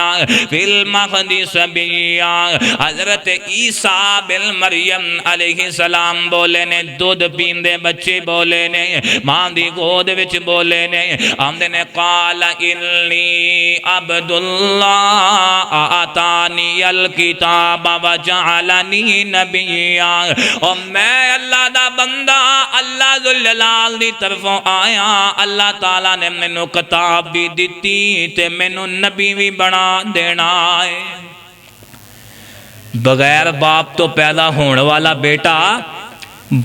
فی المہد صبیا۔ حضرت عیسیٰ بن مریم علیہ السلام بولے نے، دودھ پیندے بچے بولے نے، ماں دی گود وچ بولے نے، آمدے نے قال انی عبد اللہ آتانی الکتاب وجعلنی نبیا۔ اور میں اللہ دا بندہ، اللہ ذوالجلال دی طرفوں آیا، اللہ تعالیٰ نے مینوں کتاب بھی دیتی تے مینوں نبی بھی بنا دینا ہے۔ بغیر باپ تو پیدا ہونے والا بیٹا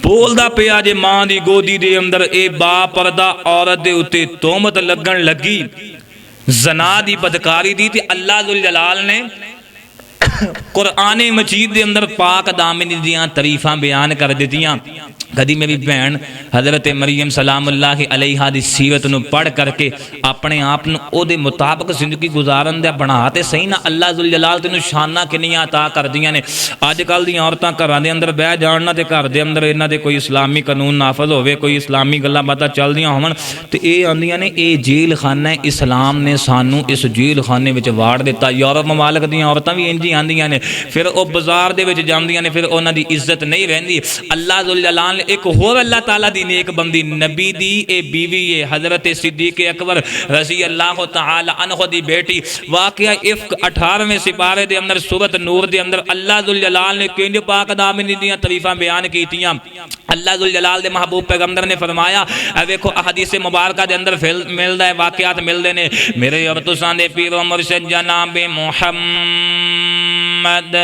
بولدا پیا جے ماں دی گودی دے اندر، اے با پردہ عورت دے اتے تہمت لگن لگی، زنا دی بدکاری دی، تے اللہ ذوالجلال نے قرآن مجید دے اندر پاک دامنی دیاں تعریفاں بیان کر دیتیاں. کدی میری بہن حضرت مریم سلام اللہ علیہا دی سیرت نو پڑھ کر کے اپنے آپ نو او دے مطابق زندگی گزارن دے بنا تے صحیح نہ اللہ ذوالجلال تینوں شاناں کنیاں عطا کر دیاں نے. اج کل دی عورتاں گھراں دے اندر بہ جان نہ تے گھر دے اندر انہاں دے کوئی اسلامی قانون نافذ ہوے, کوئی اسلامی گلاں باتاں چلدیاں ہون تے اے آندیاں نے اے جیل خانہ اسلام نے سانو اس جیل خانے وچ واڑ دیتا. یورپ ممالک دیاں عورتاں وی انج ہی آندیاں نے, پھر او بازار دے وچ جاندیاں نے, پھر انہاں دی عزت نہیں رہندی. اللہ ذوالجلال ایک اور اللہ تعالیٰ دی نیک بندی نبی دی اے بیوی ہے حضرت صدیق اکبر رضی اللہ تعالی عنہ دی بیٹی. واقعہ افک 18ویں سپارے دے اندر سورۃ نور دے اندر اللہ ذوالجلال نے کنج پاک دامنی دیاں تعریفاں بیان کیتیاں. اللہ ذوالجلال دے محبوب پیغمبر نے فرمایا, اے ویکھو احادیث مبارکہ دے اندر ملدا ہے, واقعات ملدے نے. میرے اور تساں دے پیر و مرشد جناب محمد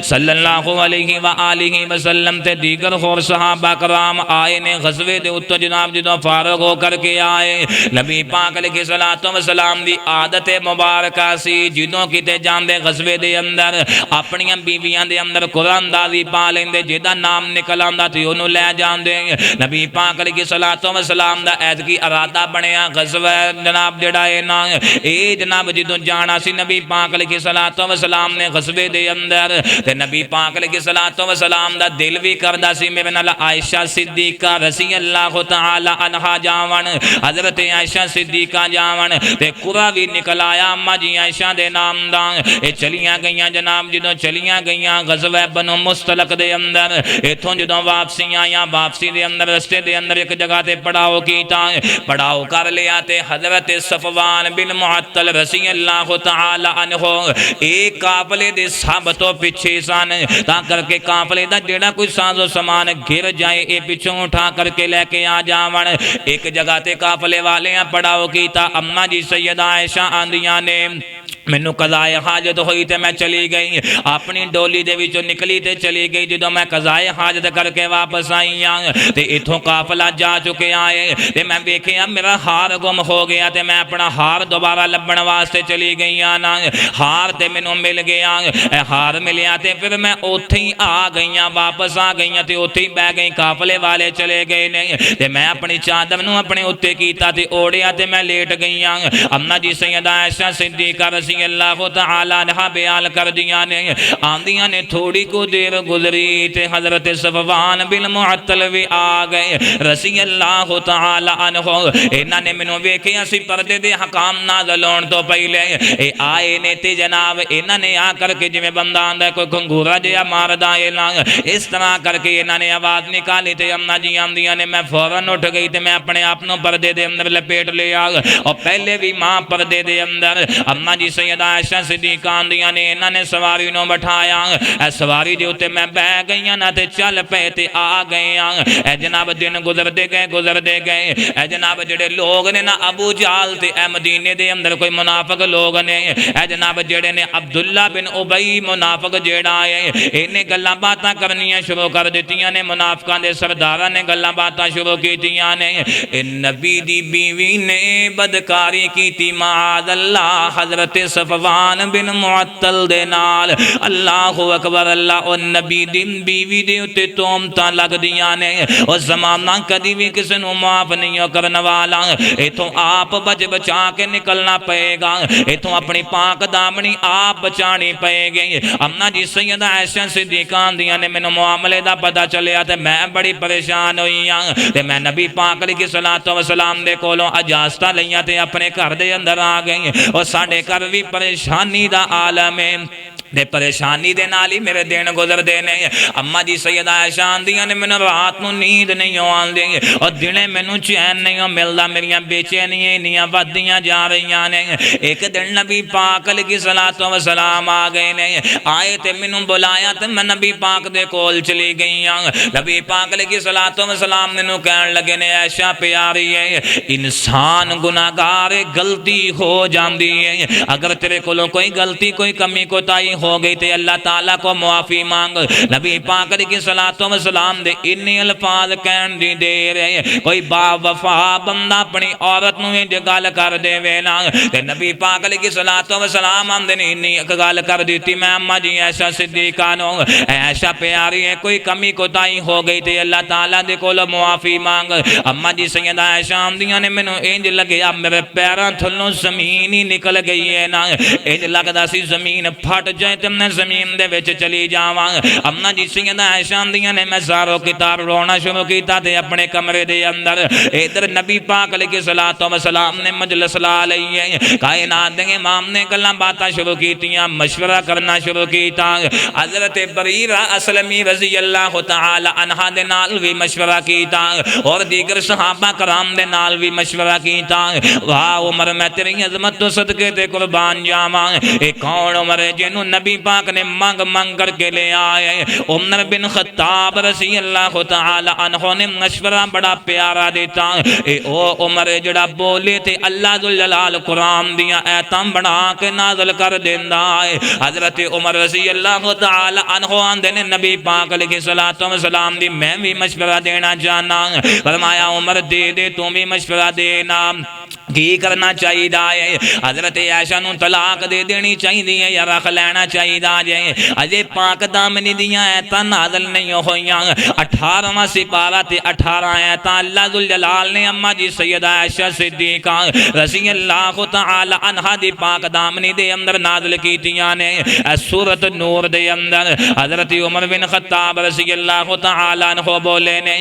صلی اللہ علیہ وآلہ وسلم تے دیگر خور صحابہ کرام آئے نے غزوے دے اتو جناب جدوں فارغ ہو کر کے آئے. نبی پاک علیہ الصلوۃ والسلام دی عادت مبارکہ سی جدوں کتے جاندے غزوے دے اندر اپنیاں بیویاں دے اندر قرآن دازی پا لیندے, جدا نام نکل آندا تے اونوں لے جاندے. نبی پاک علیہ الصلوۃ والسلام دا ایتکی ارادہ بنیا غزوہ جناب جڑا اے نا اے جناب جدوں جانا سی نبی پاک علیہ الصلوۃ والسلام نے غزوے دے اندر تے نبی پاک علیہ الصلوۃ والسلام دا دل بھی کردا سی میرے نال عائشہ صدیقہ رضی اللہ تعالی عنہا جاون, حضرت عائشہ صدیقہ جاون تے قرا بھی نکل آیا اما جی عائشہ دے نام دا. اے چلیاں گئیاں جناب جدوں چلیاں گئیاں غزوہ بنو مستلق دے اندر, ایتھوں جدوں واپسی آیاں واپسی دے اندر رستے دے اندر ایک جگہ تے پڑاؤ کیتا, پڑاؤ کر لیا تے حضرت صفوان بن معطل رضی اللہ تعالی عنہ ایک قافلے دے سب تو پیچھے سن, تا کر کے قافلے دا جڑا کوئی ساز و سامان گر جائے اے پیچھوں اٹھا کر کے لے کے آ جاون. ایک جگہ تے قافلے والے پڑاؤ کیتا. اما جی سیدہ عائشہ آندیاں نے مینوں قضائے حاجت ہوئی تے میں چلی گئی, اپنی ڈولی دے وچوں نکلی تے چلی گئی. جدوں میں قضائے حاجت کر کے واپس آئی ہاں تے ایتھوں قافلہ جا چکے آئے تے میں ویکھیا میرا ہار گم ہو گیا تے میں اپنا ہار دوبارہ لبن واسطے چلی گئی ہاں. ہار تے مینوں مل گیا, اے ہار ملیا تے پھر میں اوتھے ہی آ گئیاں, واپس آ گئیاں تے اوتھے ہی بیٹھ گئی. قافلے والے چلے گئے نے تے میں اپنی چادر نوں اپنے اوتے کیتا تے اوڑیا تے میں لیٹ گئی ہاں. اما جی سیدہ عائشہ صدیقہ رضی اللہ تعالی عنہ بیان کر دیا نے, آندیاں نے تھوڑی کو دیر گزری تے حضرت صفوان بن معطل بھی آ گئے رضی اللہ تعالی عنہ. انہاں نے مینوں ویکھیا سی پردے دے حکام نازل ہون تو پہلے اے آئے نے تے جناب انہاں نے آ کر کے جویں بندہ آندا کوئی گھنگورا جہا ماردا اے نا اس طرح کر کے انہاں نے آواز نکالی تے اما جی آندیاں نے میں فوراً اٹھ گئی تے میں اپنے آپ نوں پردے دے اندر لپیٹ لیا. اور پہلے بھی ماں پردے دے اندر اما جی سیدہ عائشہ صدیقہ آندیاں نے انہاں نے سواری نو بٹھایا, اے سواری دے اوتے میں بہ گئیاں نہ تے چل پے تے آ گئے ہاں. اے جناب دن گزردے گئے اے جناب جڑے لوگ نے نا ابو جہل تے اے مدینے دے اندر کوئی منافق لوگ نے, اے جناب جڑے نے عبداللہ بن ابی منافق جیڑا ہے انہیں گلاں باتاں کرنیاں شروع کر دتیاں نے, منافقاں دے سرداراں نے گلاں باتاں شروع کیتیاں نے. اے نبی دی بیوی نے بدکاری کیتی معاذ اللہ حضرت صفوان بن معطل دے نال. اللہ اکبر اللہ. او نبی دی بیوی دے اتے تومتاں لگ دیاں نے, او زمانہ کدی بھی کسی نو معاف نہیں کرن والا. ایتھوں آپ بچ بچا کے نکلنا پئے گا, ایتھوں اپنی پاک دامنی آپ بچانی پئے گی. اما جی سیدہ عائشہ صدیقہ آندیاں نے مینوں معاملے دا پتہ چلیا تے میں بڑی پریشان ہوئی ہاں تے میں نبی پاک علیہ الصلوۃ والسلام دے کولوں اجازت لئیاں تے اپنے گھر دے اندر آ گئی. اور ساڈے گھر بھی پریشانی دا عالم ہے دے پریشانی دے نال ہی میرے دن گزر دے نے. اما جی سیدہ عائشہ آندیاں نے مینوں رات نوں نیند نہیں آندی اور دنے مینوں چین نہیں ملدا, میریاں بے چینیاں انیاں ودیاں جا رہیاں نے. ایک دن نبی پاک علیہ الصلوۃ والسلام آ گئے نے, آئے تے مینوں بلایا تے میں نبی پاک دے کول چلی گئی ہاں. نبی پاک علیہ الصلوۃ والسلام مینوں کہن لگے نے عائشہ پیاری ہے انسان گناہگار غلطی ہو جاندی ہے, اگر تیرے کولوں کوئی غلطی کوئی کمی کوتاہی ہو گئی تے اللہ تعالیٰ کو معافی مانگ۔ نبی پاک علیہ السلام دے انہی الفاظ کہن دی دے رہے، کوئی با وفا بندہ اپنی عورت نویں جو گال کر دے وینا تے نبی پاک علیہ السلام آمدے نے انہی ایک گال کر دیتی، میں اماں جی عائشہ صدیقہ نو، عائشہ پیاری ہے کوئی کمی کوتاہی ہو گئی تے اللہ تعالیٰ دے کول معافی مانگ۔ اماں جی سیدہ عائشہ آمدیاں نے مینوں انج لگیا میرے پیراں تھلوں زمین ہی نکل گئی ہے نا، انج لگدا سی زمین پھٹ جائے تے میں زمین دے وچ چلی جاواں۔ اماں جی سیدہ عائشہ آمدیاں نے میں سارو کتاب رونا شروع کیتا تے اپنے کمرے دے اندر ادھر نبی پاک علیہ السلام نے مجلس لا لئی ہے، کائنات دے امام نے گلاں باتاں شروع کیتیاں، مشورہ کرنا شروع کیتا۔ حضرت بریرہ اسلمی رضی اللہ تعالی عنہ دے نال بھی مشورہ کیتا اور دیگر صحابہ کرام دے نال بھی مشورہ کیتا۔ واہ عمر میں تیری عظمت تو صدقے تے قربان جاواں، اے کون عمر ہے جنوں نبی پاک نے منگ منگ کر کے لے آئے؟ عمر بن خطاب رضی اللہ تعالی عنہ نے مشورہ بڑا پیارا دیتا، اے او عمر جڑا بولے تے اللہ ذوالجلال قرآن دیا ایتاں بڑا کے نازل کر دیندا ہے۔ حضرت عمر رضی اللہ تعالی عنہ آندے نے نبی پاک علیہ السلام دی میں بھی مشورہ دینا جانا، فرمایا عمر دے دے تو بھی مشورہ دینا، کی کرنا چاہیے ہے؟ حضرت عائشہ نو طلاق دے دینی چاہیے یا رکھ لینا چاہیے جائے؟ اجے پاک دامنی دیاں ایتاں نازل نہیں ہویاں، 18واں سپارہ تے 18 ایتاں اللہ ذوالجلال نے اماں جی سیدہ عائشہ صدیقہ رضی اللہ تعالی عنہا دی پاک دامنی دے اندر نازل کیتیاں نے۔ سورۃ نور دے اندر حضرت عمر بن خطاب رضی اللہ تعالی عنہ بولے نے،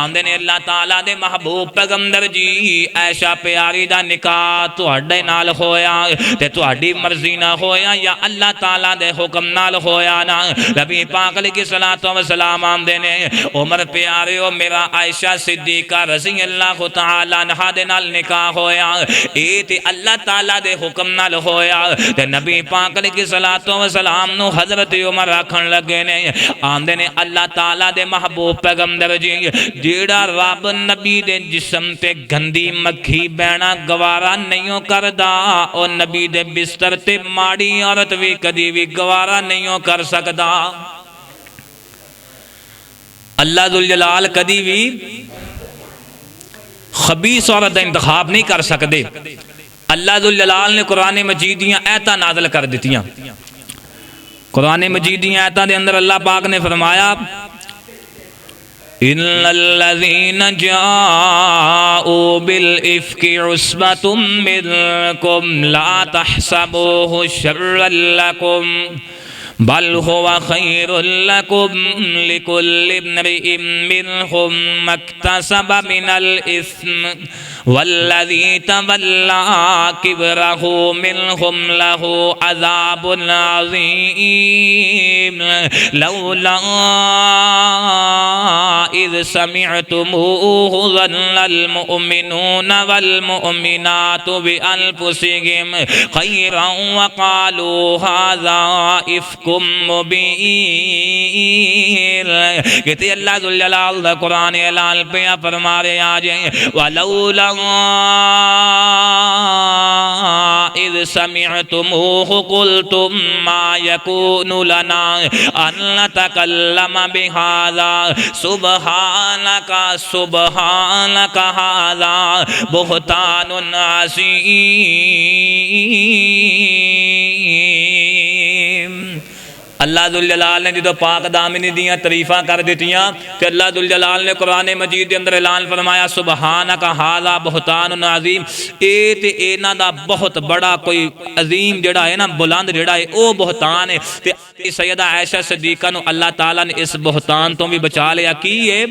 آندے نے اللہ تعالی دے محبوب پیغمبر جی عائشہ پیاری دا نکاح تہاڈے نال ہویا تے تہاڈی مرضی نہ ہویا یا اللہ تعالیٰ دے حکم نال ہویا نا؟ نبی پاک علیہ السلام آمدے نے، عمر پیارے ہو میرا عائشہ صدیقہ رضی اللہ تعالیٰ عنہ دے نال نکاح ہویا، اے تے اللہ تعالیٰ دے حکم نال ہویا تے نبی پاک علیہ السلام نو حضرت عمر رکھن لگے نے، آمدے نے اللہ تعالیٰ دے محبوب پیغمبر جی جیڑا رب نبی دے جسم تے گندی مکھی بینا گوارا نہیں کردا، او نبی دے بستر تے ماڑی عورت بھی کدی بھی گوارا نہیں کر سکدا۔ اللہ ذوالجلال کدی بھی خبیث عورت دا انتخاب نہیں کر سکدے۔ اللہ ذوالجلال نے قرآن مجید دیاں ایتاں نازل کر دیتیاں۔ قرآن مجید دیاں ایتاں دے اندر اللہ پاک نے فرمایا إِنَّ الَّذِينَ جَاءُوا بِالْإِفْكِ عُصْبَةٌ مِّنكُمْ لَا تَحْسَبُوهُ شَرًّا لَكُمْ بل هو خير لكم لكل امرئ منهم ما اكتسب من الإثم والذي تولى كبره منهم له عذاب عظيم لولا إذ سمعتموه ظن المؤمنون والمؤمنات بأنفسهم خيرا وقالوا هذا إفك مبین۔ کہتے اللہ ذوالجلال دا قرآن اعلان پہ فرما رہے آجیں وَلَوْلَا إِذْ سَمِعْتُمُوهُ قُلْتُمْ مَا يَكُونُ لَنَا أَن نَتَكَلَّمَ بِهَذَا سُبْحَانَكَ هَذَا بُهْتَانٌ عَظِيمٌ۔ اللہ ذوالجلال نے جدو پاک دامنی دیاں تعریفاں کر دیتیاں کہ اللہ ذوالجلال نے قرآن مجید دے اندر اعلان فرمایا سبحانک ھذا بہتان عظیم، اے تے اینا دا بہت بڑا کوئی عظیم جڑا ہے نا بلند جڑا ہے او بہتان ہے تے سیدہ عائشہ صدیقہ نو اللہ تعالیٰ نے اس بہتان تو بھی بچا لیا کی ہے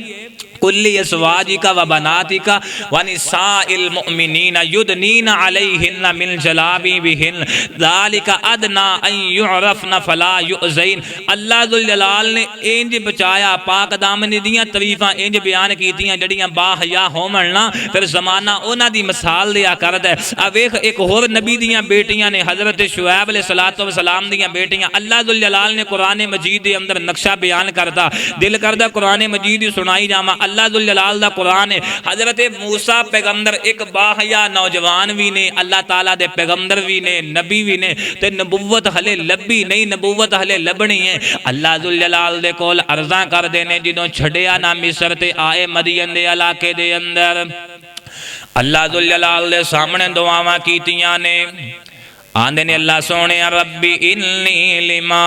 کلی ازواجک و بناتک و نساء المؤمنین یدنین علیہن من جلابیبہن ذالک ادنا ان یعرفن فلا یؤذین۔ اللہ ذوالجلال نے انج بچایا، پاک دامنی دیاں تعریفاں انج بیان کیتیاں جڑیاں با حیا ہومننا پھر زمانہ اونا دی مثال دیا کرد ہے۔ اب ایک اور نبی دیاں بیٹیاں نے حضرت شعیب علیہ السلام دیاں بیٹیاں اللہ ذوالجلال نے قرآن مجید دے اندر نقشہ بیان کرتا، دل کردہ قرآن مجید سنائی جاما اللہ ذوالجلال دا قرآن ہے۔ حضرت موسیٰ پیغمبر ایک باحیا نوجوان بھی نے، اللہ تعالیٰ دے پیغمبر بھی نے، نبی بھی نے، تے نبوت ہلے لبی نہیں، نبوت ہلے لبنی ہے۔ اللہ ذوالجلال دے کول عرضاں کر دینے جدوں چھڑیا نا مصر تے آئے مدین دے علاقے دے اندر، اللہ ذوالجلال دے سامنے دعاواں کیتیاں نے، آندے نے اللہ سونے ربی انی لما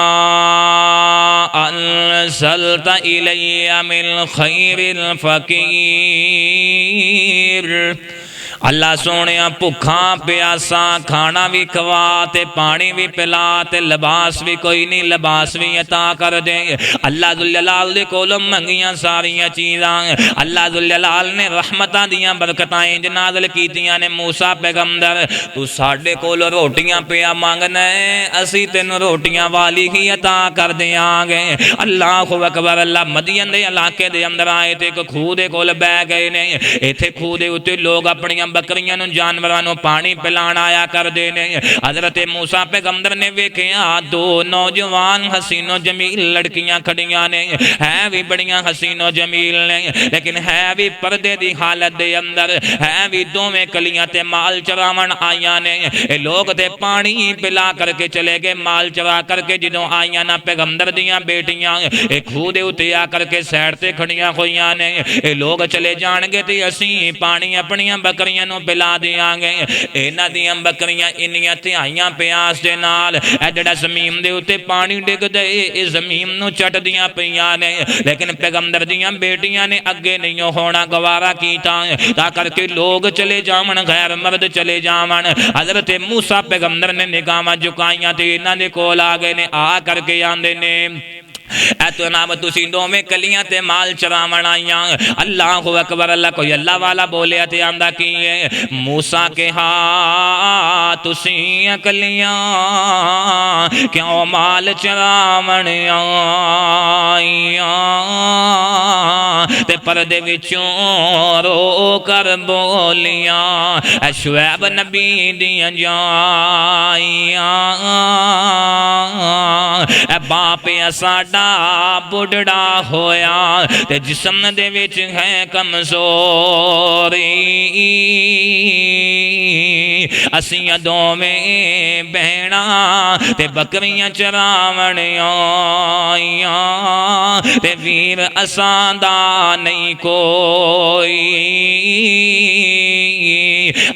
انزلت الی من خیر الفقیر، اللہ سونے بھکھاں پیاساں کھانا بھی کھوا تے پانی بھی پلا تے لباس بھی کوئی نہیں، لباس بھی عطا کر دے۔ اللہ ذوالجلال دے کولوں منگیاں ساریاں چیزاں، اللہ ذوالجلال نے رحمتاں دیاں برکتائیں نازل کیتیاں نے۔ موسیٰ پیغمبر تو ساڈے کول روٹیاں پیا مانگنا ہے، اسی تینوں روٹیاں والی ہی عطا کر دیاں گے۔ اللہ اکبر۔ اللہ مدین دے علاقے دے اندر آئے تے ایک کھوہ دے کول بہ گئے نے، ایتھے کھوہ دے اُتے لوگ اپنیاں بکریاں نو جانوراں پانی پلان آیا کر دے نے۔ حضرت موسیٰ پیغمبر نے ویکھیا دو نوجوان حسین و جمیل لڑکیاں کھڑیاں نے، ہے بھی بڑیاں حسین و جمیل نے، لیکن ہے بھی پردے دی حالت دے اندر، ہے بھی دوویں کلیاں تے مال چراون آئیاں نے۔ اے لوگ تے پانی پلا کر کے چلے گئے، مال چرا کر کے جدوں آئیاں نا پیغمبر دیاں بیٹیاں اے کھوہ دے اُتے آ کر کے سیڑ تے کھڑیاں ہوئیاں نے۔ اے لوگ چلے جان گے تے اسی پانی اپنیاں بکریاں نو پلا دیاں گے۔ اینا دیاں بکریاں انیاں تہائیاں پیاس دے نال اے جڑا زمین دے اُتے پانی ڈگ دے اے زمین نو چٹ دیاں پیاں نے، لیکن پیغمبر دیاں بیٹیاں نے اگے نہیں ہونا گوارا کیتا، تا کر کے لوگ چلے جاون، غیر مرد چلے جاون۔ حضرت موسیٰ پیغمبر نے نگاہاں جھکائیاں تے انہاں دے کول آ گئے نے، آ کر کے آندے نے اے تو نام تسی دوویں کلیاں تے مال چراون آئیاں۔ اللہ اکبر۔ اللہ کوئی اللہ والا بولیا تے آندا کی ہے موسیٰ کے ہاں تسی کلیاں کیوں مال چراون آئیاں، تے پردے وچوں رو کر بولیاں اے شعیب نبی دیاں جائیاں، اے باپ ساڈا بڑھڑا ہویا تے جسم دے وچ ہے کمزوری، اسیاں دوویں بہناں تے بکریاں چراون آئیاں، تے ویر اساں دا نہیں کوئی،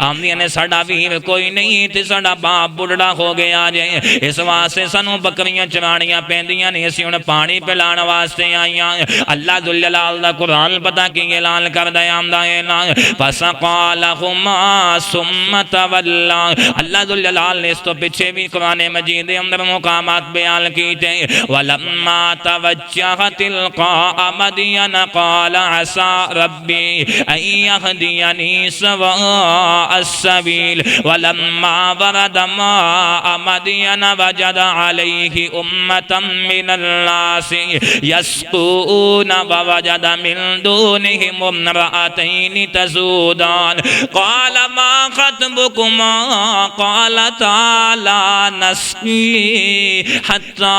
آمدیاں نے ساڈا ویر کوئی نہیں تے ساڈا باپ بڑھڑا ہو گیا جے، اس واسطے سانوں بکریاں چرانیاں پیندیاں نے، اسی ہن پانی پلان واسطے آئیاں۔ اللہ ذوالجلال دا قرآن پتہ کی اعلان کردا آندا ہے نا فَسَقَىٰ لَهُمَا ثُمَّ تَوَلَّىٰ۔ اللہ ذوالجلال نے اس تو پیچھے بھی قرآن مجید دے اندر مقامات بیان کیتے، وَلَمَّا تَوَجَّهَ تِلْقَاءَ مَدْيَنَ قَالَ عَسَىٰ رَبِّي أَن يَهْدِيَنِي سَوَاءَ السَّبِيلِ وَلَمَّا وَرَدَ مَاءَ مَدْيَنَ وَجَدَ عَلَيْهِ أُمَّةً مِّنَ النَّاسِ يَسْقُونَ وَوَجَدَ مِن دُونِهِمُ امْرَأَتَيْنِ تَذُودَانِ قَالَ مَا خَطْبُكُمَا قَالَتَا لَا نَسْقِي حَتَّىٰ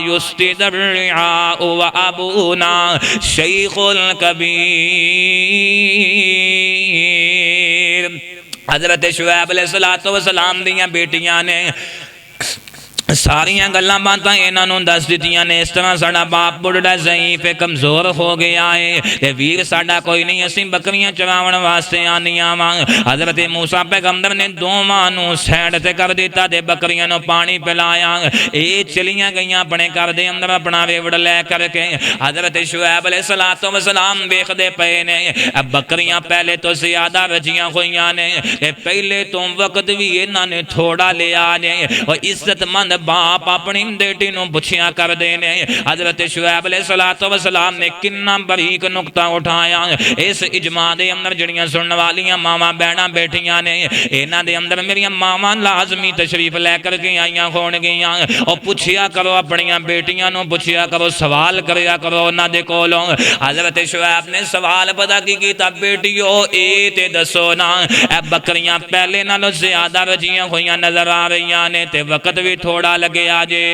يُسْدِرَ الرِّعَاءُ وَأَبُونَا شَيْخٌ كَبِيرٌ۔ حضرت شعیب علیہ السلام دیاں بیٹیاں نے ساریاں گلاں باتاں انہاں نوں دس دتیاں نے، اس طرح ساڈا باپ بڑھڑا ضعیف کمزور ہو گیا ہے تے ویر ساڈا کوئی نہیں، اسی بکریاں چراون واسطے آنیاں واں۔ حضرت موسیٰ پیغمبر نے دوواں نوں سائیڈ تے کر دیتا تے بکریاں نوں پانی پلایا، اے چلیاں گئیاں اپنے گھر دے اندر اپنا ریوڑ لے کر کے۔ حضرت شعیب علیہ السلام ویکھدے پئے نے بکریاں پہلے تو زیادہ رجیاں ہوئیاں نے، پہلے تو وقت بھی انہاں نے تھوڑا لیا نے، اور عزت مند باپ اپنی بیٹی نو پوچھیا کر دینے۔ حضرت شعیب علیہ السلام نے کنا بریک نقطہ اٹھایا، اس اجماع دے اندر جڑیاں سنن والیاں ماواں بہناں بیٹھیاں نے، انہاں دے اندر میریاں ماواں لازمی تشریف لے کر کے آئیاں ہون گیاں، اور پوچھیا کرو اپنیاں بیٹیاں نو، پوچھیا کرو، سوال کریا کرو انہاں دے کولوں۔ حضرت شعیب نے سوال پتہ کی کیتا، بیٹیو اے تے دسو نا اے بکریاں پہلے نالوں زیادہ رجیاں ہویاں نظر آ رہیاں نے تے وقت بھی تھوڑا لگے آجے۔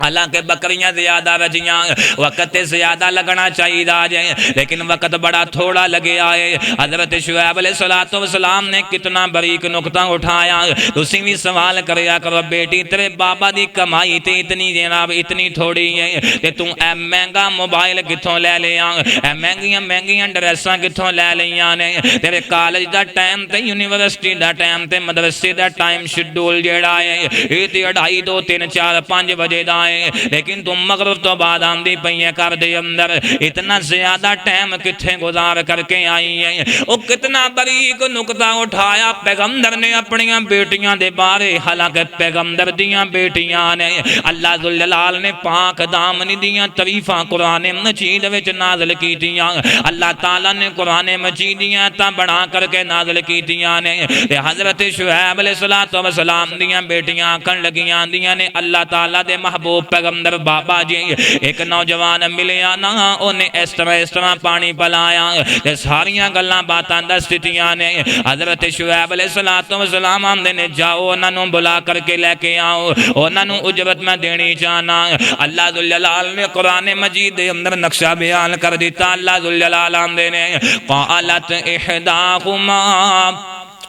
حالانکہ بکریاں زیادہ رجیاں وقت زیادہ لگنا چاہیے جائے لیکن وقت بڑا تھوڑا لگے آئے حضرت شعیب علیہ السلام نے کتنا بریک نقطہ اٹھایا تسی بھی سوال کریا کرو بیٹی تیرے بابا دی کمائی تے اتنی جناب اتنی تھوڑی ہے تے تو اے مہنگا موبائل کتھوں لے لیا اے مہنگیاں ڈریساں کتھوں لے لیاں نے تیرے کالج دا ٹائم تے یونیورسٹی دا ٹائم تے مدرسے دا ٹائم شیڈول جیڑا ہے یہ تے 2:30 2 3 4 5 بجے دا لیکن تم مغرب تو بعد آمدی پئیے کر دے اندر اتنا زیادہ ٹائم کتھے گزار کر کے آئی ہے او کتنا بریک نقطہ اٹھایا پیغمبر نے اپنی بیٹیاں دے بارے حالانکہ پیغمبر دیاں بیٹیاں نے اللہ ذوالجلال نے پاک دامنی دیاں تعریفاں قرآن مجید وچ نازل کی دیاں اللہ تعالیٰ نے قرآن مجید دیاں تا بنا کر کے نازل کی دیاں نے حضرت شعیب علیہ السلام دیاں بیٹیاں کن لگیاں دیاں نے اللہ تعالیٰ دے محبوب پیغمبر بابا جی ایک نوجوان ملیا نا انہیں اس طرح پانی پلایا ساریاں گلاں باتاں دس دتیاں نے حضرت شعیب علیہ السلام آمدے نے جاؤ انہوں بلا کر کے لے کے آؤ انہوں اجرت میں دینی چاہنا اللہ ذوالجلال نے قرآن مجید دے اندر نقشہ بیان کر دیتا اللہ ذوالجلال آمدے نے قالت احداہما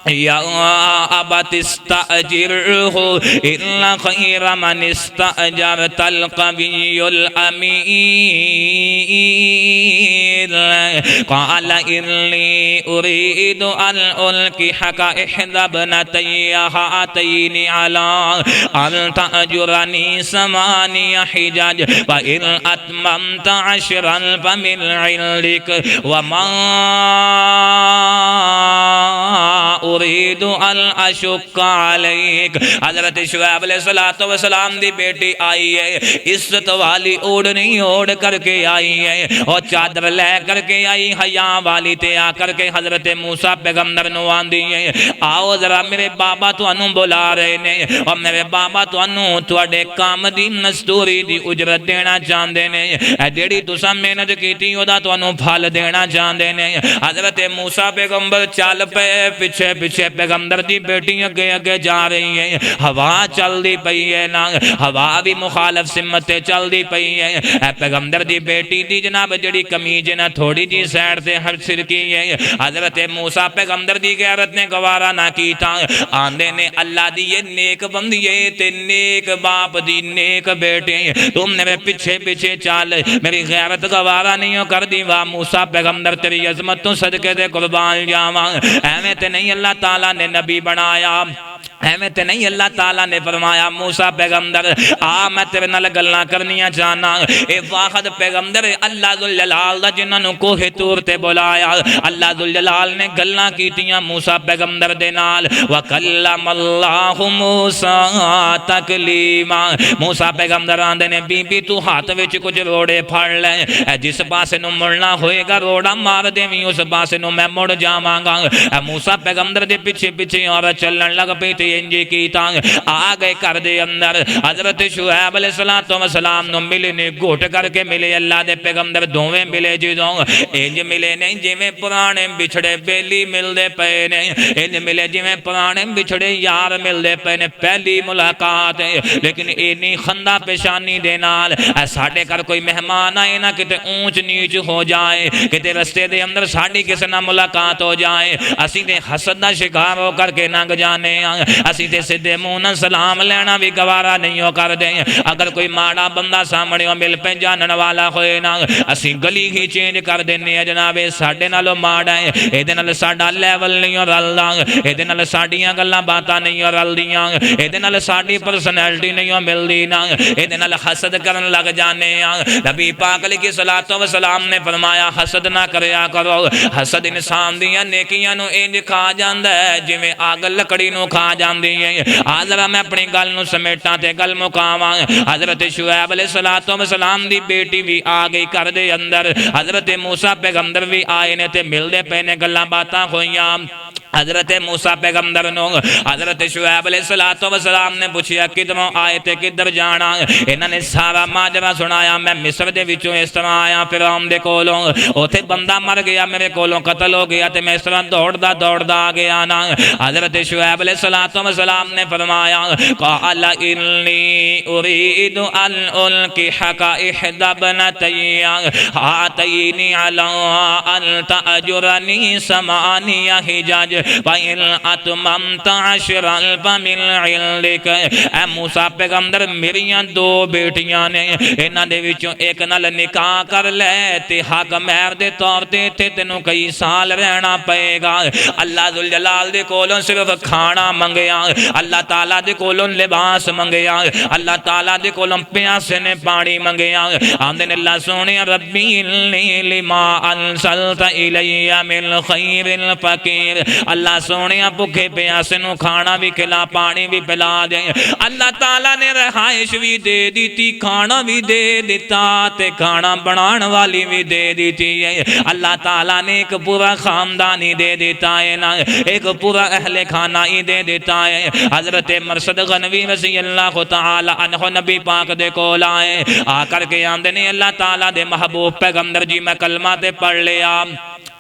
یا ابت استاجرہ ان خیر من استاجرت القوی الامین قال انی اريد ان انکحک احدی ابنتی ہاتین علی ان تأجرنی 8 حجج فإن اتممت 10 فمن عندک وما اريد ان اشق علیک حضرت شعیب علیہ السلام دی بیٹی آئی ہے عزت والی اوڑنی اوڑ کر کے آئی ہے اور چادر لے کر کے آئی حیا والی تے آ کر کے حضرت موسیٰ پیغمبر نو آندی ہے آؤ ذرا میرے بابا تو انہوں بلا رہے نے اور میرے بابا تو انہوں توڑے کام دی مزدوری دی اجرت دینا چاندے نے اے جیڑی تسا محنت کیتی او دا تو انہوں پھل دینا چاندے نے حضرت موسیٰ پیغمبر چل پے پیچھے پیچھے پیغمبر دی بیٹی اگے اگے جا رہی ہے ہوا چل دی پئی ہے نا ہوا بھی مخالف سمتے چل دی پئی ہے اے پیغمبر دی بیٹی دی جناب جڑی کمیج نا تھوڑی جی سیڈ تے ہر سر کی ہے حضرت موسیٰ پیغمبر دی غیرت نے گوارا نہ کیتا آندے نے اللہ دی یہ نیک بندی ہے تے نیک باپ دی نیک بیٹے تم نے پیچھے پیچھے چال میری غیرت گوارا نہیں کر دی واہ موسیٰ پیغمبر تیری عظمت تو صدقے دے قربان جاواں ایویں تے نہیں اللہ تعالیٰ نے نبی بنایا ایویں تے نہیں اللہ تعالیٰ نے فرمایا موسیٰ پیغمبر آ میں تیرے نال گلاں کرنیاں چاہنا اے واحد پیغمبر اللہ ذوالجلال دا جنہاں نوں کوہ طور تے بلایا اللہ ذوالجلال نے گلاں کیتیاں موسیٰ پیغمبر دے نال وکلم اللہ موسیٰ تکلیما موسیٰ پیغمبر آندے نے بی بی تو ہاتھ وچ کچھ روڑے پھڑ لے اے جس پاسے نوں مڑنا ہوئے گا روڑا مار دیویں اس پاسے نوں میں مڑ جاواں گا اے موسیٰ پیغمبر دے پیچھے پیچھے اور چلن لگ پئی تے انجی کیتا آ گئے کر دے اندر حضرت شعیب علیہ السلام نو ملے نے گھوٹ کر کے ملے اللہ دے پیغمبر دوویں ملے جدوں انج ملے نہیں جویں پرانے بچھڑے بیلی ملدے پئے نے انج ملے جویں پرانے بچھڑے یار ملدے پئے نے پہلی ملاقات ہے لیکن اینی خندہ پیشانی دے نال ساڈے گھر کوئی مہمان آئے نہ کتے اونچ نیچ ہو جائے کتے رستے دے اندر ساڈی کسے نہ ملاقات ہو جائے اسی دے حسد دا شکار ہو کر کے ننگ جانے اسی تے سدھے منہ سلام لینا بھی گوارا نہیں ہو کر دیں اگر کوئی ماڑا بندہ سامنے ہو مل پہ جانن والا ہوئے نا اسی گلی ہی چینج کر دینے جناب ساڈے نالو ماڑا ہے اے دے نال ساڈا لیول نہیں ہو رلدا اے دے نال ساڈیاں گلاں باتاں نہیں ہو رلدیاں اے دے نال ساڈی پرسنالٹی نہیں ہو ملدی نا اے دے نال حسد کرن لگ جانے نبی پاک علیہ الصلوۃ والسلام نے فرمایا حسد نہ کریا کرو حسد انسان دیاں نیکیاں نو انج کھا جاندا ہے جویں اگ لکڑی نو کھا جاندی ہے آذرا میں اپنی گل نو سمیٹاں تے گل مکاواں حضرت شعیب علیہ السلام دی بیٹی بھی آ گئی کر دے اندر حضرت موسیٰ پیغمبر بھی آئے نے تے مل دے پے نے گلاں باتاں ہوئیاں حضرت موسیٰ پیغمبر نو حضرت شعیب علیہ السلام نے پوچھیا کدھروں آئے تے کدھر جانا؟ انہوں نے سارا ماجرا سنایا، میں مصر دے وچوں اس طرح آیا فرعون دے کولوں، اوتھے بندہ مر گیا میرے کولوں قتل ہو گیا تے میں اس طرح دوڑدا دوڑدا آ گیا نا۔ حضرت شعیب علیہ السلام نے فرمایا قال انی اريد ان القحك احدى ابنتي هاتين على ان تأجرني 8 حجج فَإِنْ أَتْمَمْتَ عَشْرًا فَمِنْ عِنْدِكَ۔ اے موسیٰ پیغمبر میریاں 2 بیٹیاں نے، انہاں دے وچوں ایک نال نکاح کر لے تے حق مہر دے طور تے تے تینوں کئی سال رہنا پئے گا۔ اللہ ذوالجلال دے کولوں صرف کھانا منگیا، اللہ تعالیٰ دے کولوں لباس منگیا، اللہ تعالیٰ دے کولوں پیاسے نے پانی منگیا۔ آمدن اللہ سونے ربی انی لما انزلت الی من خیر فقیر، اللہ سونے بھوکے پیاسے نو کھانا بھی کھلا پانی بھی پلا دے۔ اللہ تعالیٰ نے رہائش بھی دے دیتی، کھانا بھی دے دیتا تے کھانا بنان والی بھی دے دیتی ہے۔ اللہ تعالیٰ نے ایک پورا خاندانی دے دیتا ہے نا، ایک پورا اہل خانہ ہی دے دیتا ہے۔ حضرت مرشد غنوی رضی اللہ تعالی عنہ نبی پاک دے کول آئے، آ کر کے آندے نے اللہ تعالیٰ دے محبوب پیغمبر جی میں کلمہ تے پڑھ لیا،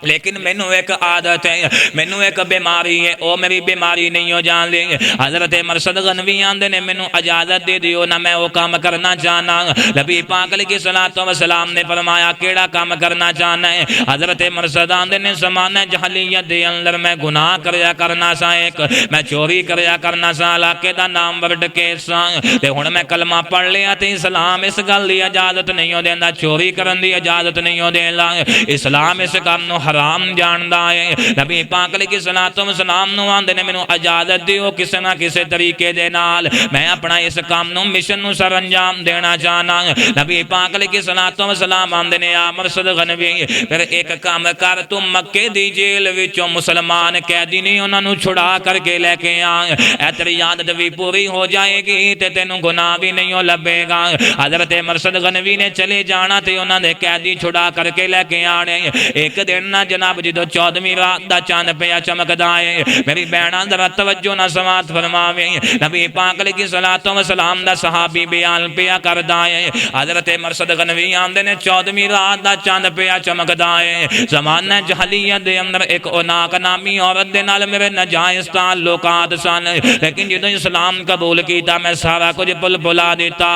لیکن مینوں ایک عادت ہے، مینوں ایک بیماری ہے، او میری بیماری نہیں ہو جان لے۔ حضرت مرشد غنوی آندے نے مینوں اجازت دے دیو نہ میں وہ کام کرنا چاہنا۔ نبی پاک علیہ السلام نے فرمایا کیڑا کام کرنا چاہنا ہے؟ حضرت مرشد آندے نے زمانہ جہلیت دے اندر میں گناہ کریا کرنا سا، ایک میں چوری کریا کرنا سا، علاقے دا نام ورڈ کے سا تے ہن میں کلمہ پڑھ لیا تے اسلام اس گل دی اجازت نہیں ہو دیندا، چوری کرن دی اجازت نہیں ہو دیندا، اسلام اس کام نو حرام جاندا ہے۔ نبی پاک علیہ السلام نو آندے نے مینوں اجازت دیو کسے نہ کسے طریقے دے نال میں اپنا اس کام نو مشن نو سر انجام دینا چاہنا۔ نبی پاک علیہ السلام آندے نے آ مرشد غنوی پھر ایک کام کر، تم مکے دی جیل وچوں مسلمان قیدی نہیں انہاں نو چھڑا کر کے لے کے آ، اے تیری عادت بھی پوری ہو جائے گی تے تینوں گناہ بھی نہیں لبے گا۔ حضرت مرشد غنوی نے چلے جانا تے انہاں نے قیدی چھڑا کر کے لے کے آنے۔ ایک دن نہ جناب جدو 14ویں رات دا چاند پیا چمکدا ہے، میری بہناں ذرا توجہ نہ سماعت فرماویں، نبی پاک علیہ السلام دا صحابی بیان پیا کردا ہے۔ حضرت مرشد غنوی آندے نے 14ویں رات دا چاند پیا چمکدا ہے، زمانہ جہلیت دے اندر ایک اوناک نامی عورت دے نال میرے ناجائز تعلقات سن، لیکن جدو اسلام قبول کیتا میں سارا کچھ بھلا دیتا،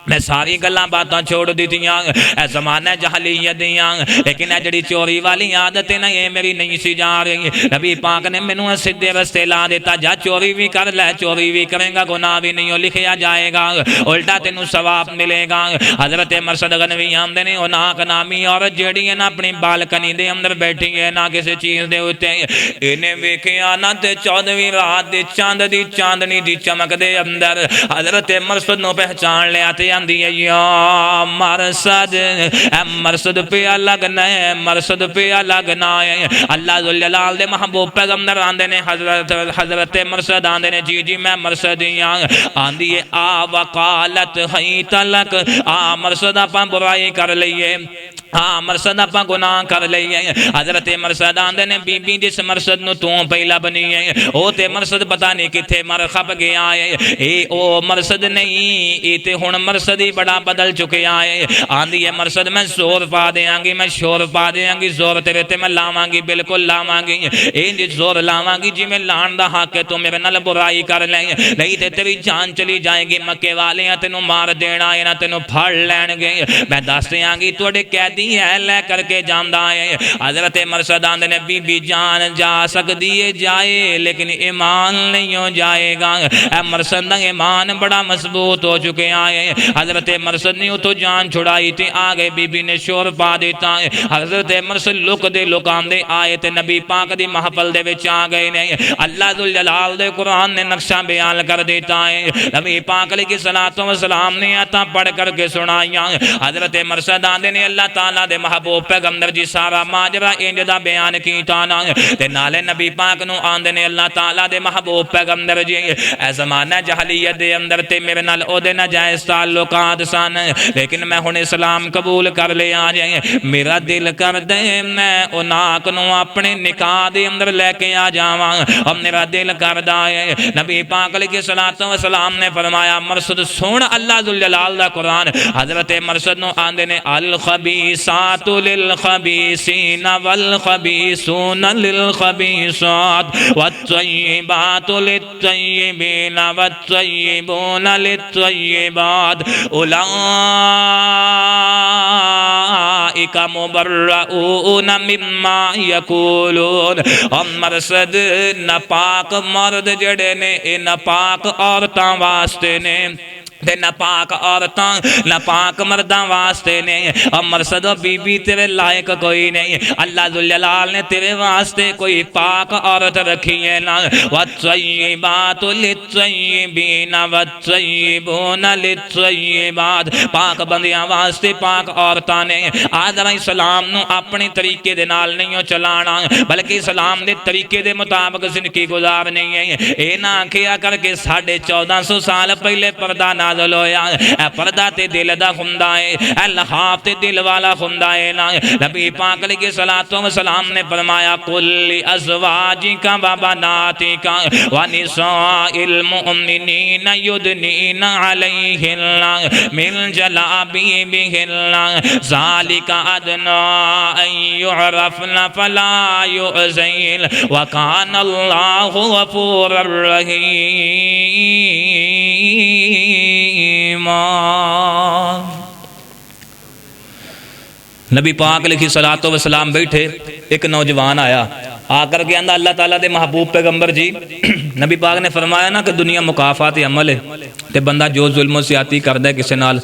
میں ساری گلاں باتاں چھوڑ دیتیاں، اے زمانہ جہلیت دیاں، لیکن اے جڑی چوری والی عادت نہ یہ میری نہیں سی جا رہی۔ نبی پاک نے مینوں سیدھے رستے لا دیتا، جا چوری بھی کر لے، چوری بھی کرے گا گناہ بھی نہیں لکھیا جائے گا، الٹا تینوں ثواب ملے گا۔ حضرت مرشد غنوی آمدے نے اوناک نامی عورت جیڑی ہے نا اپنی بالکنی دے اندر بیٹھی ہے نہ کسی چیز دے اوتے، انہیں ویکھیا نہ تے 14ویں رات دے چاند دی چاندنی دی چمک دے اندر حضرت مرشد نو پہچان لیا تے آندی ہے یا مرشد، اے مرشد پہ لگنا ہے، مرشد پہ لگنا ہے۔ اللہ ذوالجلال دے محبوب پیغمبر آندے نے حضرت مرشد آندے نے جی میں مرشد ہاں، آندی ہے آ وقالت ہی تلک، آ مرشد اپاں برائی کر لئیے، ہاں مرشد اپاں گناہ کر لئیے۔ حضرت مرشد آندے نے بی بی جس مرشد نو تو پہلا بنی ہے او تے مرشد پتہ نہیں کتھے مر خپ گیا ہے، اے او مرشد نہیں، اے تے ہن مرشد ہی بڑا بدل چکے آئے۔ آندی ہے مرشد میں زور پا دیاں گی، میں شور پا دیاں گی، زور تیرے تے میں لاواں گی، بالکل لاواں گی، اے زور لاواں گی جی میں لان دا حق ہے تو میرے نال برائی کر لیں، نہیں تے تیری جان چلی جائے گی، مکے والے ہیں تینوں مار دینا ہے نہ تینوں پھڑ لین گے، میں دس دیاں گی توڑے قیدی ہے لے کر کے جاندہ ہے۔ حضرت مرشد آندے نے بی بی جان جا سکتی ہے جائے لیکن ایمان نہیں ہو جائے گا، اے مرشد ایمان بڑا مضبوط ہو چکے آئے۔ حضرت مرشد نے تو جان چھڑائی تھی، آگے بی بی نے شور پا دیتا ہے، حضرت مرشد لک دے لکام دے آئے تے نبی پاک دی محفل دے وچ آ گئے نے۔ اللہ ذوالجلال دے قرآن نے نقشہ بیان کر دیتا ہے، نبی پاک علیہ السلام نے آتا پڑھ کر کے سنائیاں۔ حضرت مرشد آندے نے اللہ تعالیٰ دے محبوب پیغمبر جی سارا ماجرا انج دا بیان کیتا نا تے نالے نبی پاک نو آندے نے اللہ تعالیٰ دے محبوب پیغمبر جی اے زمانہ جہلیت دے اندر تے میرے نال او دے ناجائز تعلقات سن لیکن میں ہن اسلام قبول کر لیا جائے میرا دل کر دے میں او ناک نو اپنے نکاح دے اندر لے کے آ جاواں اور میرا دل کردا ہے نبی پاک علیہ الصلوۃ والسلام نے فرمایا مرشد سن اللہ ذوالجلال دا قرآن حضرت مرشد نو آندے نے الخبیثات للخبیثین والخبیثون للخبیثات والطیبات للطیبین والطیبون للطیبات اولئک مبرؤون مما یقولون مرشد ناپاک مرد جڑے نے اے ناپاک عورتاں واسطے نے تے ناپاک عورتاں ناپاک مرداں واسطے نے اور مرشد و بی بی تیرے لائق کوئی نہیں اللہ ذوالجلال نے تیرے واسطے کوئی پاک عورت رکھی ہے نا والطیبات للطیبین والطیبون للطیبات پاک بندیاں واسطے پاک عورتاں نے آدم اسلام نو اپنے طریقے دے نال نہیں چلانا بلکہ اسلام دے طریقے دے مطابق زندگی گزارنی ہے اے نہ کیا کر کے 1450 سال پہلے پردہ نازل ہویا اے پردہ تے دل دا ہوندا ہے اے لحاف تے دل والا ہوندا ہے نا نبی پاک علیہ الصلوۃ والسلام نے فرمایا کل ازواجک و بناتک و نساء المؤمنین یدنین علیہن من جلابیبہن ذالک ادنی ان یعرفن فلا یؤذین وکان اللہ غفورا رحیما نبی پاک علیہ الصلوۃ والسلام بیٹھے ایک نوجوان آیا آ کر کے اندر اللہ تعالیٰ دے محبوب پیغمبر جی نبی پاک نے فرمایا نا کہ دنیا مکافات عمل ہے تے بندہ جو ظلم و زیادتی کردا ہے کسے نال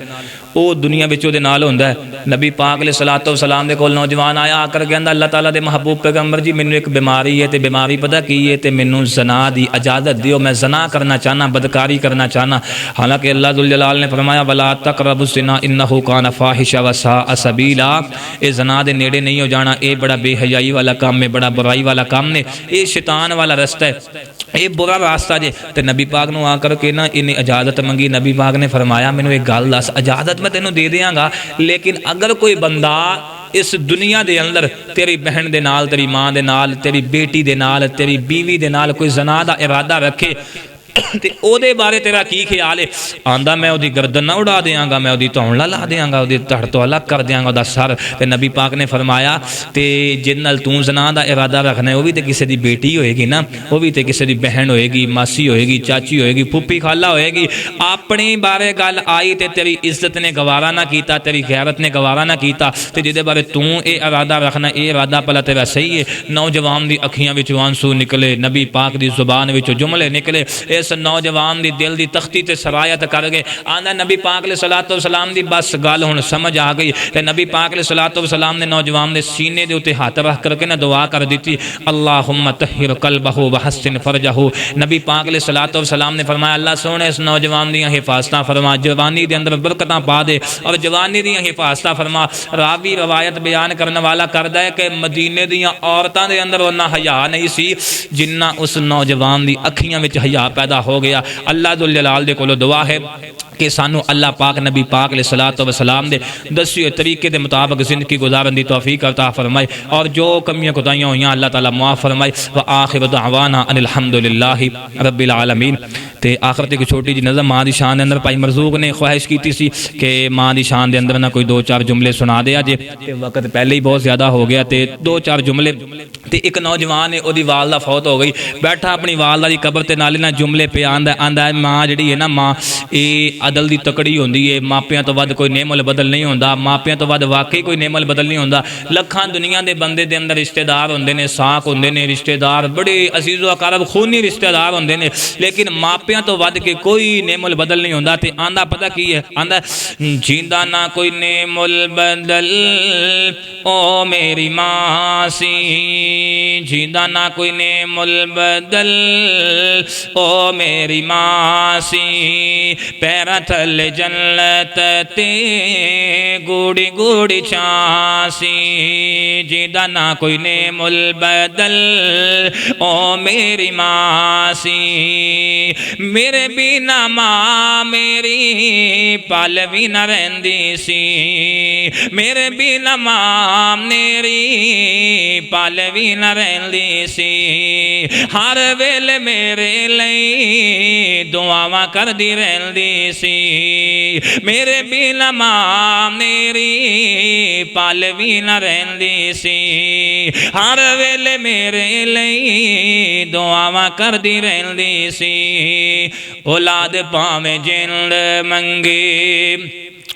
او دنیا وچ دے نال ہوندا ہے نبی پاک علیہ الصلوۃ والسلام دے کول نوجوان آیا آ کر کے اندر اللہ تعالیٰ دے محبوب پیغمبر جی مینوں ایک بیماری ہے تے بیماری پتہ کی ہے تے مینوں زنا دی اجازت دیو میں زنا کرنا چاہنا بدکاری کرنا چاہنا حالانکہ اللہ ذوالجلال نے فرمایا ولا تقربوا الزنا انه کان فاحشا وساء سبیلا اے زنا دے نیڑے نہیں ہو جانا اے بڑا بے حیائی والا کام ہے بڑا برائی والا کام نے اے شیطان والا رستہ ہے اے برا راستہ جے تے نبی پاک نو آ کر کے نا انہیں اجازت منگی نبی پاک نے فرمایا مینوں ایک گل دس اجازت میں تینوں دے دیاں گا لیکن اگر کوئی بندہ اس دنیا دے اندر تیری بہن دے نال تیری ماں دے نال تیری بیٹی دے نال تیری بیوی دے نال کوئی زنا دا ارادہ رکھے تے او دے بارے تیرا کی خیال ہے آندا میں او دی گردن نہ اڑا دیاں گا میں او دی تونڑ لا دیاں گا او دی تڑ تو الگ کر دیاں گا او دا سر تے نبی پاک نے فرمایا تے جن نال تو زنا دا ارادہ رکھنا ہے او بھی تے کسے دی بیٹی ہوئے گی نا او بھی تے کسے دی بہن ہوئے گی ماسی ہوئے گی چاچی ہوئے گی پھوپھی خالہ ہوئے گی اپنی بارے گل آئی تے تیری عزت نے گوارا نہ کیتا تیری غیرت نے گوارا نہ کیتا تے جدے بارے تو اے ارادہ رکھنا اے ارادہ پلا تیرا صحیح ہے نوجوان دی اکھیاں وچوں آنسو نکلے نبی پاک دی زبان وچوں جملے نکلے اس نوجوان دی دل دی تختی تے سرایت کر گئے آندا نبی پاک علیہ الصلوۃ والسلام دی بس گل ہن سمجھ آ گئی تے نبی پاک علیہ الصلوۃ والسلام نے نوجوان دے سینے دے اوتے ہاتھ رکھ کر کے نہ دعا کر دیتی اللہم طہر قلبہ وحسن فرجہ نبی پاک علیہ الصلوۃ والسلام نے فرمایا اللہ سونے اس نوجوان دی حفاظتاں فرما جوانی دے اندر برکتاں پا دے اور جوانی دی حفاظتاں فرما راوی روایت بیان کرنے والا کردا ہے کہ مدینے دیاں عورتاں دے اندر اونہ حیا نہیں سی جنہ اس نوجوان دی اکھیاں وچ حیا پیدا ہو گیا اللہ ذوالجلال دے کولو دعا ہے کہ سانو اللہ پاک نبی پاک علیہ الصلوۃ والسلام دے دسیے طریقے دے مطابق زندگی گزارن دی توفیق عطا فرمائے اور جو کمیاں کوتاہیاں ہوئیاں اللہ تعالی معاف فرمائے وآخر دعوانا ان الحمدللہ رب العالمین تے آخرت ایک چھوٹی جی نظم ماں دی شان دے اندر پائی مرزوق نے خواہش کیتی سی کہ ماں دی شان دے اندر نہ کوئی دو چار جملے سنا دیا جے وقت پہلے ہی بہت زیادہ ہو گیا تے دو چار جملے تے ایک نوجوان ہے او دی والدہ فوت ہو گئی بیٹھا اپنی والدہ دی قبر تے نالے نہ جملے پہ آندا ہے ماں جڑی ہے نا ماں اے عدل دی تکڑی ہوندی ہے ماپیاں تو ود کوئی نعم البدل نہیں ہوندا ماپیاں تو ود واقعی کوئی نعم البدل نہیں ہوندا لکھاں دنیا دے بندے دے اندر رشتہ دار ہوندے نے ساک ہوندے نے رشتہ دار بڑے عزیز و اقارب خونی رشتہ دار ہوندے نے لیکن ماپیاں تو ود کے کوئی نعم البدل نہیں ہوندا تے آندا پتہ کی ہے آندا جیندا نہ کوئی نعم البدل او میری ماں سی جیندا نہ کوئی نعم البدل او میری ماں سی پیرا تھل جنت تے گوڑی گوڑی چھانسی جیدہ نہ کوئی نیم البدل او میری ماسی میرے بینا ماں میری پالوی نہ رہندی سی میرے بینا ماں میری پالوی نہ رہندی سی ہر ویل میرے لئی دعاواں کر دی رہندی سی میرے بینا ماں میری پالوی نہ رہندی سی ہر ویل میرے لئی دعاواں کر دی رہندی سی اولاد پاویں جند منگے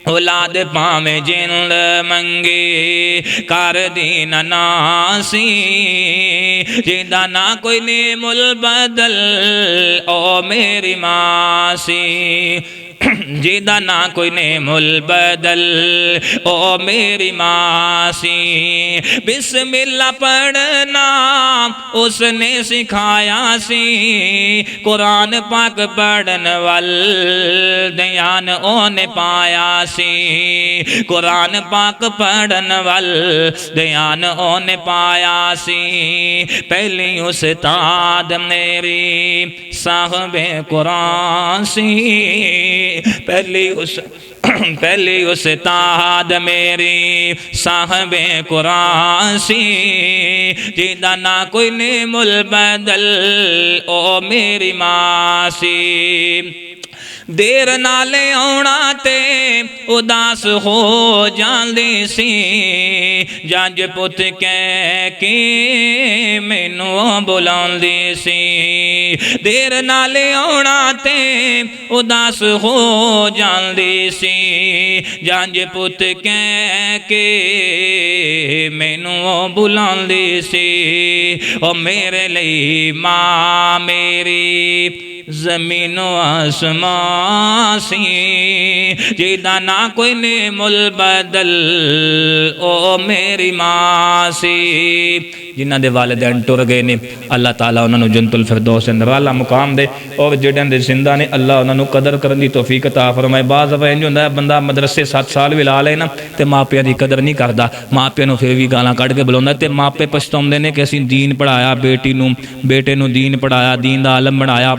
اولاد پاویں جند منگے کر دین ناسی جیدہ نہ کوئی نیم البدل او میری ماسی جیدہ نہ کوئی نیم البدل او میری ماسی بسم اللہ پڑھنا اس نے سکھایا سی قرآن پاک پڑھن والدیان او نے پایا سی قرآن پاک پڑھن والدیان او نے پایا سی پہلی استاد میری صاحب قرآن سی پہلی استاد میری صاحب قرآن سی جیدہ نہ کوئی نیم البدل او میری ماں سی دیر نالے آنا تے اداس ہو جاندی سی جنج پت کہہ کے مینوں بلاندی سی دیر نالے آنا تے اداس ہو جاندی سی جنج پت کہہ کے مینوں بلاندی سی او میرے لئی ماں میری زمین و آسمان سی جیدہ نہ کوئی نیم البدل او میری ماں سی جنہ دے والدین ٹر گئے نے اللہ تعالیٰ انہوں نے جنت الفردوس اندر والا مقام دے اور جڑن دے زندہ نے اللہ انہوں نے قدر کرن دی توفیق عطا فرمائے بعض دفعہ انج ہوندا ہے بندہ مدرسے 7 سال بھی لا لے نا تے ماں پیو دی قدر نہیں کردا ماں پیو نوں پھر بھی گالاں کڈ کے بلاوندا تے ماں پیو پچھتاوندے نے کہ اسی دین پڑھایا بیٹے نوں دین پڑھایا دین دا عالم بنایا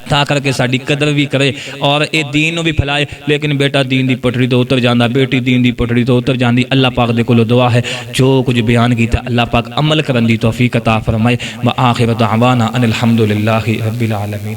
تا کر کے ساڑی قدر بھی کرے اور اے دین نو بھی پھلائے لیکن بیٹا دین دی پٹڑی تو اتر جاندہ بیٹی دین دی پٹڑی تو اتر جاندی اللہ پاک دے کلو دعا ہے جو کچھ بیان کیتا اللہ پاک عمل کرن دی توفیق عطا فرمائے وآخر دعوانا ان الحمدللہ رب العالمین